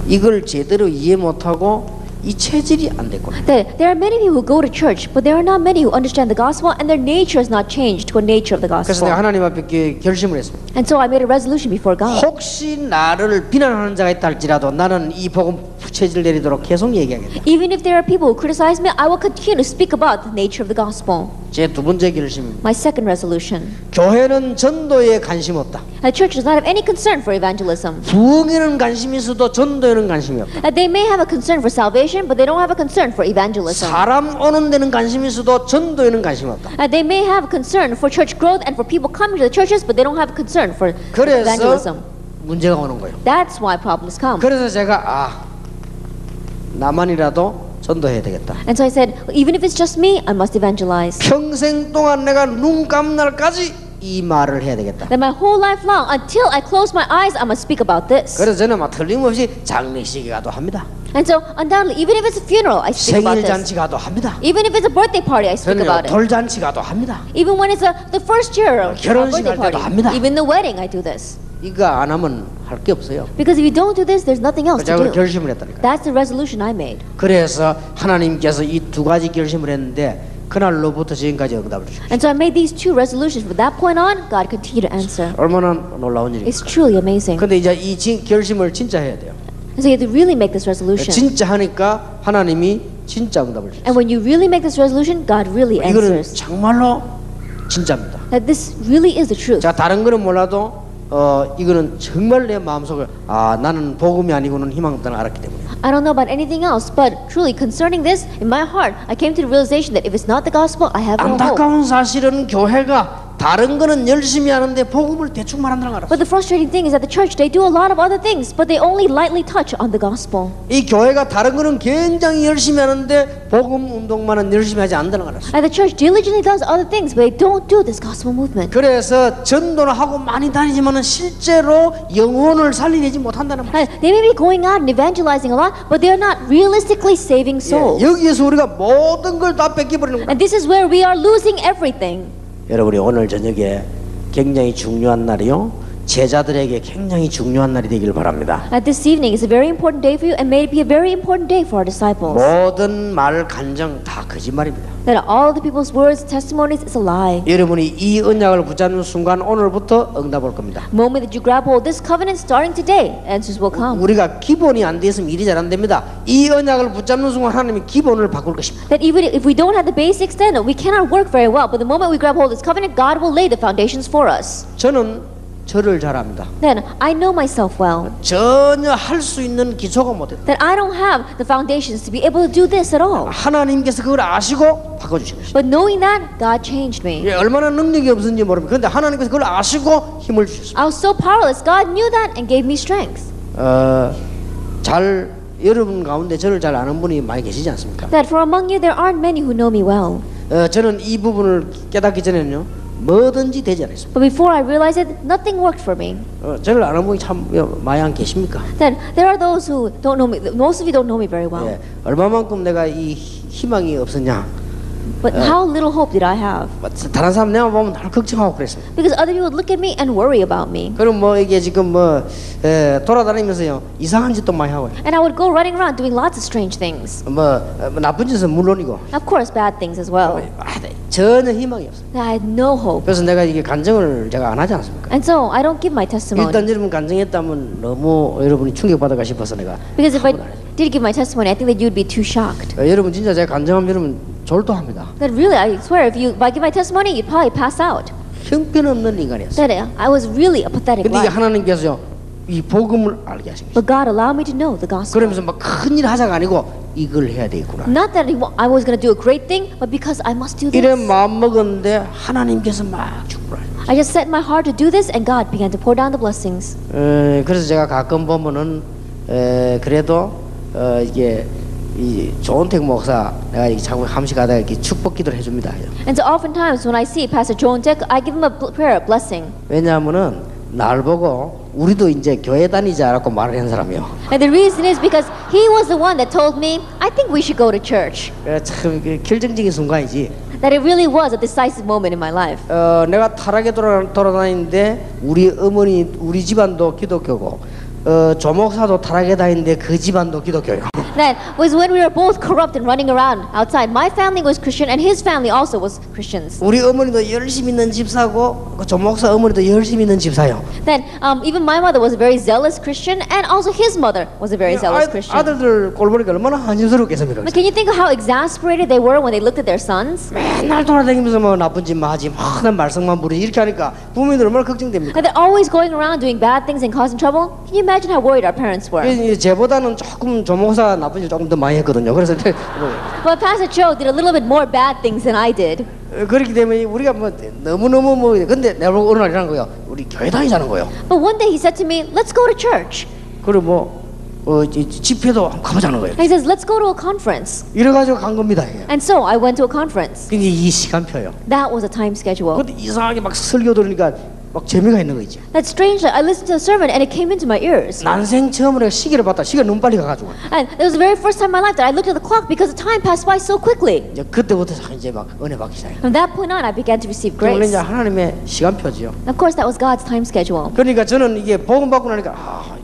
이걸 제대로 이해 못하고 이 체질이 안 됐구나. That there are many people who go to church, but there are not many who understand the gospel, and their nature has not changed to a nature of the 그래서 gospel. 내가 하나님 앞에 결심을 했습니다. And so I made a resolution before God. 혹시 나를 비난하는 자가 있다 할지라도 나는 이 복음 체질 내리도록 계속 얘기하겠다. Even if there are people who criticize me, I will continue to speak about the nature of the gospel. 제 두 번째 결심입니다. My second resolution. 교회는 전도에 관심 없다. The church does not have any concern for evangelism. 부흥에는 관심이 있어도 전도에는 관심이 없다. They may have a concern for salvation, but they don't have a concern for evangelism. 사람 오는 데는 관심이 있어도 전도에는 관심이 없다. They may have a concern for church growth and for people coming to the churches, but they don't have a concern for 그래서 evangelism. 문제가 오는 거예요. That's why problems come. 그래서 제가 나만이라도 전도해야 되겠다. And so I said, even if it's just me, I must evangelize. 평생 동안 내가 눈 감는 날까지 이 말을 해야 되겠다. That my whole life long, until I close my eyes, I must speak about this. 그래서 저는 막 틀림없이 장례식에 가도 합니다. And so undoubtedly, even if it's a funeral, I speak about 생일 this. 잔치 가도 합니다. Even if it's a birthday party, I speak 저는 about it. 돌잔치 가도 합니다. Even when it's the first year of 결혼식 birthday 할 때도 party, 합니다. even the wedding, I do this. 이거 안 하면 할 게 없어요. Because if you don't do this, there's nothing else to 제가 do. 결심을 했다니까. That's the resolution I made. 그래서 하나님께서 이 두 가지 결심을 했는데 그날로부터 지금까지 응답을 주셨어요. And so I made these two resolutions. From that point on, God continued to answer. 얼마나 놀라운 일입니까? It's truly amazing. 근데 이제 이 결심을 진짜 해야 돼요. And so you have to really make this resolution. 진짜 하니까 하나님이 진짜 응답을 주셨어요. And when you really make this resolution, God really 이거는 answers. 정말로 진짜입니다. That this really is the truth. 자, 다른 거는 몰라도 이거는 정말 내 마음속에 나는 복음이 아니고는 희망 없다는 걸 알았기 때문에. I don't know about anything else, but truly concerning this, in my heart, I came to the realization that if it's not the gospel, I have no hope. 안타까운 사실은 교회가 다른 거는 열심히 하는데 복음을 대충 말한다는 걸 알았어요. But the frustrating thing is that the church, they do a lot of other things, but they only lightly touch on the gospel. 이 교회가 다른 거는 굉장히 열심히 하는데 복음 운동만은 열심히 하지 않는다는 걸 알았어요. And the church diligently does other things, but they don't do this gospel movement. 그래서 전도를 하고 많이 다니지만은 실제로 영혼을 살리내지 못한다는 말. They may be going out and evangelizing a lot, but they are not realistically saving souls. 여기에서 우리가 모든 걸 다 뺏겨버리는 거야. And this is where we are losing everything. 여러분이 오늘 저녁에 굉장히 중요한 날이요. 제자들에게 굉장히 중요한 날이 되길 바랍니다. This evening is a very important day for you, and may it be a very important day for our disciples. 모든 말 간증 다 거짓말입니다. That all of the people's words, testimonies is a lie. 여러분이 이 언약을 붙잡는 순간 오늘부터 응답 올 겁니다. The moment that you grab hold of this covenant, starting today, answers will come. 우리가 기본이 안 되었으면 일이 잘 안 됩니다. 이 언약을 붙잡는 순간 하나님이 기본을 바꿀 것입니다. That even if we don't have the basics, then we cannot work very well. But the moment we grab hold of this covenant, God will lay the foundations for us. 저는 저를 잘 압니다. then I know myself well. 전혀 할 수 있는 기초가 못했다. That I don't have the foundations to be able to do this at all. 하나님께서 그걸 아시고 바꿔주신 것입니다. But knowing that, God changed me. 예, 얼마나 능력이 없는지 모릅니다. 그런데 하나님께서 그걸 아시고 힘을 주셨습니다. I was so powerless. God knew that and gave me strength. 여러분 가운데 저를 잘 아는 분이 많이 계시지 않습니까? That for among you there aren't many who know me well. 저는 이 부분을 깨닫기 전에는요 뭐든지 되지 않았습니다. But before I realized it, nothing worked for me. 저를 아는 분이 참 많이 안 계십니까? That there are those who don't know me. Most of you don't know me very well. 예, 얼마만큼 내가 이 희망이 없었냐? But how little hope did I have? 다른 사람 내가 보면 날 걱정하고 그랬습니다. Because other people would look at me and worry about me. 그럼 뭐 이게 지금 돌아다니면서요 이상한 짓도 많이 하고요. And I would go running around doing lots of strange things. 나쁜 짓은 물론이고 Of course, bad things as well. 전혀 희망이 없어요. I had no hope. 그래서 내가 이게 간증을 제가 안 하지 않습니까? And so I don't give my testimony. 일단 여러분 간증했다면 너무 여러분이 충격받을까 싶어서 내가 Because if I did give my testimony, I think that you'd be too shocked. 여러분 진짜 제가 간증하면 여러분 졸도합니다. That really, I swear, if I give my testimony, you'd probably pass out. 형편없는 인간이었어요. That I was really a pathetic 근데 이게 life. 하나님께서요 이 복음을 알게 하신 거예요. But God allowed me to know the gospel. 그러면서 막 큰일 하자가 아니고 이걸 해야 되겠구나. Not that I was going to do a great thing, but because I must do 이런 this. 마음 먹었는데 하나님께서 막 축복을 하셔요. I just set my heart to do this, and God began to pour down the blessings. 그래서 제가 가끔 보면은 그래도 이게 이 조은택 목사 내가 이렇게 자꾸 함식하다가 이렇게 축복 기도를 해줍니다. And so oftentimes when I see Pastor Joan Tech, I give him a prayer of blessing. 왜냐하면은 날 보고 우리도 이제 교회 다니자라고 말을 한 사람이요. And the reason is because he was the one that told me, I think we should go to church. 참 결정적인 순간이지. That it really was a decisive moment in my life. 내가 타락에 돌아다니는데 우리 어머니 우리 집안도 기독교고 조목사도 타락에 다니는데 그 집안도 기독교예요. That was when we were both corrupt and running around outside. My family was Christian and his family also was Christians. 우리 어머니도 열심히 있는 집사고 그 조목사 어머니도 열심히 있는 집사요. That even my mother was a very zealous Christian and also his mother was a very zealous Christian. 아들들 꼴 보니까 얼마나 한심스럽겠습니까? But can you think of how exasperated they were when they looked at their sons? 맨날 돌아다니면서 뭐 나쁜 짓만 하지 막 말썽만 부리지 이렇게 하니까 부모님들 얼마나 걱정됩니까? And they're always going around doing bad things and causing trouble. Can you imagine how worried our parents were? 제보다는 조금 조목사 나쁜 짓 조금 더 많이 했거든요. 그래서 But Pastor Joe did a little bit more bad things than I did. 그렇기 때문에 우리가 뭐 너무너무 뭐 근데 내가 보고 어느 날 이러는 거예요. 우리 교회 다니자는 거예요. But one day he said to me, let's go to church. 그리고 집회도 한번 가보자는 거예요. And he says, let's go to a conference. 이래가지고 간 겁니다. 이게. And so I went to a conference. 근데 이 시간표요. That was a time schedule. 근데 이상하게 막 설교 들으니까 막 재미가 있는 거 있지. That's strange. I listened to the sermon and it came into my ears. 난생 처음으로 시계를 봤다. 시계가 너무 빨리 가가지고. And it was the very first time in my life that I looked at the clock because the time passed by so quickly. 이제 그때부터 이제 막 은혜 받기 시작해. From that point on, I began to receive 원래 이제 grace. 하나님의 시간표지요. Of course, that was God's time schedule. 그러니까 저는 이게 복음 받고 나니까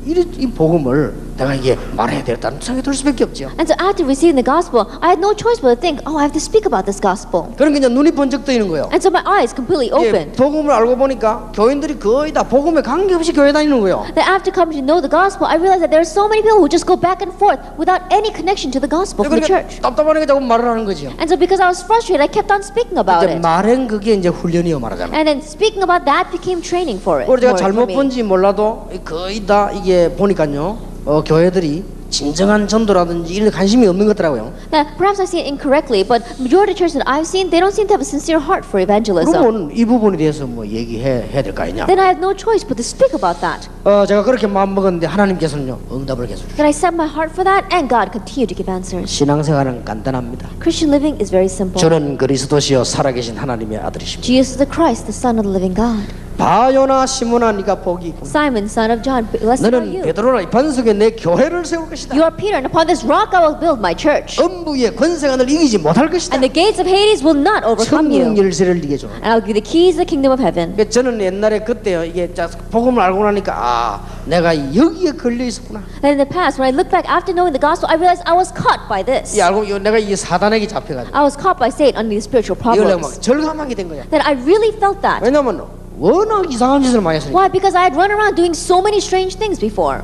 이 복음을 내가 이게 말해야 되겠다는 생각이 들 수밖에 없죠. And so after receiving the gospel, I had no choice but to think, oh, I have to speak about this gospel. 그러니까 이제 눈이 번쩍 뜨이는 거예요. And so my eyes completely 예, opened. 복음을 알고 보니까 교인들이 거의 다 복음에 관계없이 교회 다니는 거예요. That after coming to know the gospel, I realized that there are so many people who just go back and forth without any connection to the gospel from the 그러니까 church. 답답하니까 자꾸 말을 하는 거죠. And so because I was frustrated, I kept on speaking about 이제 it. 말은 그게 이제 훈련이요 말하자면. And then speaking about that became training for it. 그리고 제가 for 잘못 me. 본지 몰라도 거의 다 이게 보니까요. 교회들이 진정한 전도라든지 이런 관심이 없는 것 같더라고요. Now, perhaps I see it incorrectly, but majority of churches that I've seen, they don't seem to have a sincere heart for evangelism. 그러면 이 부분에 대해서 뭐 얘기해야 될 거 아니냐? Then I have no choice but to speak about that. 제가 그렇게 마음 먹었는데 하나님께서는요 응답을 계속 주시고. That I set my heart for that, and God continued to give answers. 신앙생활은 간단합니다. Christian living is very simple. 저는 그리스도시요 살아계신 하나님의 아들이십니다. Jesus is the Christ, the Son of the living God. 바요나 시몬아 네가 복이 있구나. Simon, son of John, blessed are 너는 you. 베드로라 이 반석에 내 교회를 세울 것이다. You are Peter, and upon this rock I will build my church. 음부의 권세가 널 이기지 못할 것이다. And the gates of Hades will not overcome 천국 you. 열쇠를 네게 줘. And I'll give you the keys of the kingdom of heaven. 저는 옛날에 그때요 이게 복음을 알고 나니까 내가 여기에 걸려 있었구나. And in the past, when I look back after knowing the gospel, I realized I was caught by this. 내가 이 사단에게 잡혀가지고 I was caught by Satan under these spiritual 이걸 내가 막 problems. 절감하게 된 거야. That I really felt that. 왜냐면 워낙 이상한 짓을 많이 했으니까. Why? Because I had run around doing so many strange things before.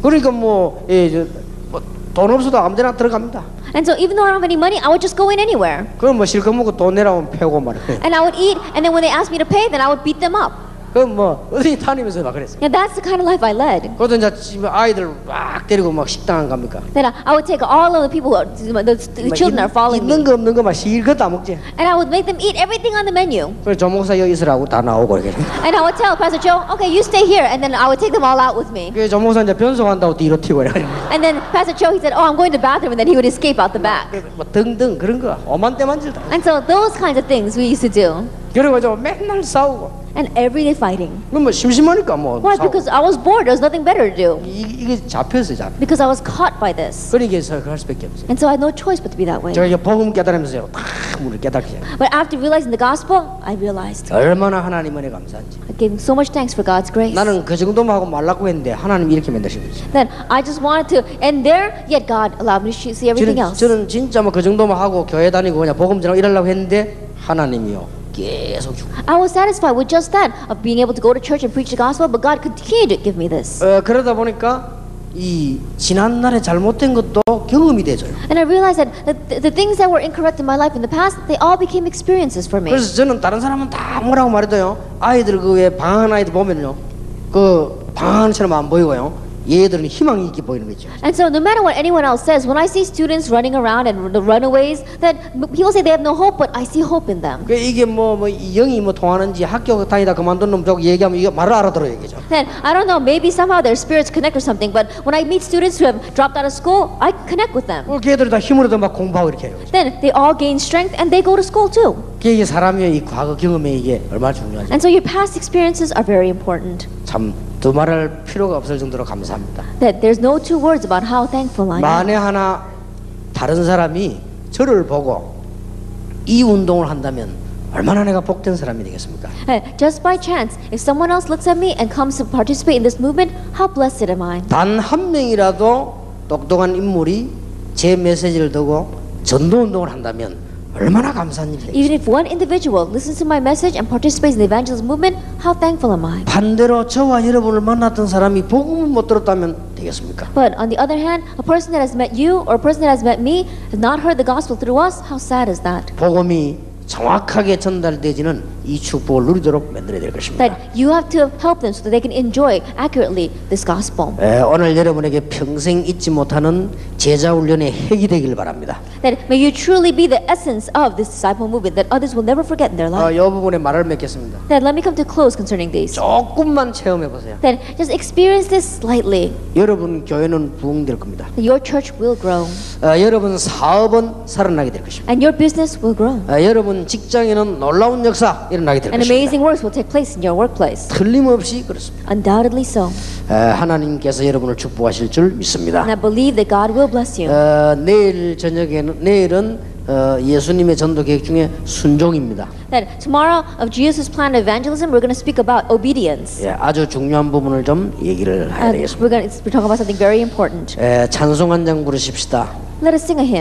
그러니까 돈 없어도 아무데나 들어갑니다. And so even though I don't have any money, I would just go in anywhere. 그럼 뭐 실컷 먹고 돈 내라면 패고 말이야. And I would eat, and then when they asked me to pay, then I would beat them up. 그럼 뭐 어디 다니면서 막 그랬어요. And that's the kind of life I led. 그것도 이제 집에 아이들 막 데리고 막 식당 안 갑니까? Then I would take all of the people, the children are following 있는 me, 거 없는 거 막 실컷 다 먹지. and I would make them eat everything on the menu. 그래서 조 목사 여기 있으라고 다 나오고 이렇게. And I would tell Pastor Joe, okay, you stay here, and then I would take them all out with me. 그 조 목사 이제 변속한다고 뒤로 튀고 이래. And then Pastor Joe, he said, oh, I'm going to the bathroom, and then he would escape out the back. 뭐 등등 그런 거 오만 때만 질다. And so those kinds of things we used to do. 그래가지고 맨날 싸우고. And every day fighting. 그럼 뭐 심심하니까 뭐. Why? 싸우고. Because I was bored. There was nothing better to do. 이게 잡혔어요, 잡. Because I was caught by this. 그러니까 그럴 수밖에 없어요. And so I had no choice but to be that way. 제가 이제 복음 깨달으면서요, 다 물을 깨닫게. But after realizing the gospel, I realized 얼마나 하나님 은혜 감사한지. I gave so much thanks for God's grace. 나는 그 정도만 하고 말라고 했는데 하나님 이렇게 만드신 거지. Then I just wanted to end there, yet God allowed me to see everything else. 저는 진짜 뭐 그 정도만 하고 교회 다니고 그냥 복음 전하고 이러려고 했는데 하나님이요 계속 주고. I was satisfied with just that, of being able to go to church and preach the gospel, but God continued to give me this. 그러다 보니까 이 지난 날에 잘못된 것도 경험이 돼져요. And I realized that the things that were incorrect in my life in the past, they all became experiences for me. 그래서 저는 다른 사람은 다 뭐라고 말해도요, 아이들 그 왜 방황하는 아이들 보면요, 그 방황하는 처럼 안 보이고요, 얘들은 희망이 있게 보이는 거죠. And so no matter what anyone else says, when I see students running around and the runaways, that people say they have no hope, but I see hope in them. 그 이게 뭐 영이 뭐 통하는지 학교 다니다 그만둔 놈 저거 얘기하면 이거 말을 알아들어요, 얘기죠. Then I don't know, maybe somehow their spirits connect or something, but when I meet students who have dropped out of school, I connect with them. 그 걔들이 다 힘을 얻어 막 공부하고 이렇게 해요. Then they all gain strength and they go to school too. 이게 사람의 이 과거 경험에 이게 얼마나 중요하죠. And so your past experiences are very important. 참 두말할 필요가 없을 정도로 감사합니다. That there's no two words about how thankful I am. 만에 하나 다른 사람이 저를 보고 이 운동을 한다면 얼마나 내가 복된 사람이 되겠습니까? Just by chance, if someone else looks at me and comes to participate in this movement, how blessed am I? 단 한 명이라도 똑똑한 인물이 제 메시지를 듣고 전도 운동을 한다면 얼마나 감사한 일이겠어요. Even if one individual listens to my message and participates in the evangelism movement, how thankful am I? 반대로 저와 여러분을 만났던 사람이 복음을 못 들었다면 되겠습니까? But on the other hand, a person that has met you or a person that has met me has not heard the gospel through us, how sad is that? 복음이 정확하게 전달되지는 이 축복을 누리도록 만들어야 될 것입니다. That you have to help them so that they can enjoy accurately this gospel. 오늘 여러분에게 평생 잊지 못하는 제자 훈련의 핵이 되길 바랍니다. That may you truly be the essence of this disciple movement that others will never forget in their life. 이 부분에 말을 맺겠습니다. That let me come to close concerning these. 조금만 체험해 보세요. That just experience this slightly. 여러분 교회는 부흥될 겁니다. That your church will grow. 여러분 사업은 살아나게 될 것입니다. And your business will grow. 여러분 직장에는 놀라운 역사 일어나게 될 And 것입니다. amazing works will take place in your workplace. 틀림없이 그렇습니다. Undoubtedly so. 하나님께서 여러분을 축복하실 줄 믿습니다. And I believe that God will bless you. 내일은 예수님의 전도 계획 중에 순종입니다. That tomorrow of Jesus' plan of evangelism, we're going to speak about obedience. 아주 중요한 부분을 좀 얘기를 해야 And 되겠습니다. we're talking about something very important. 찬송 한 장 부르십시다. Let us sing a hymn.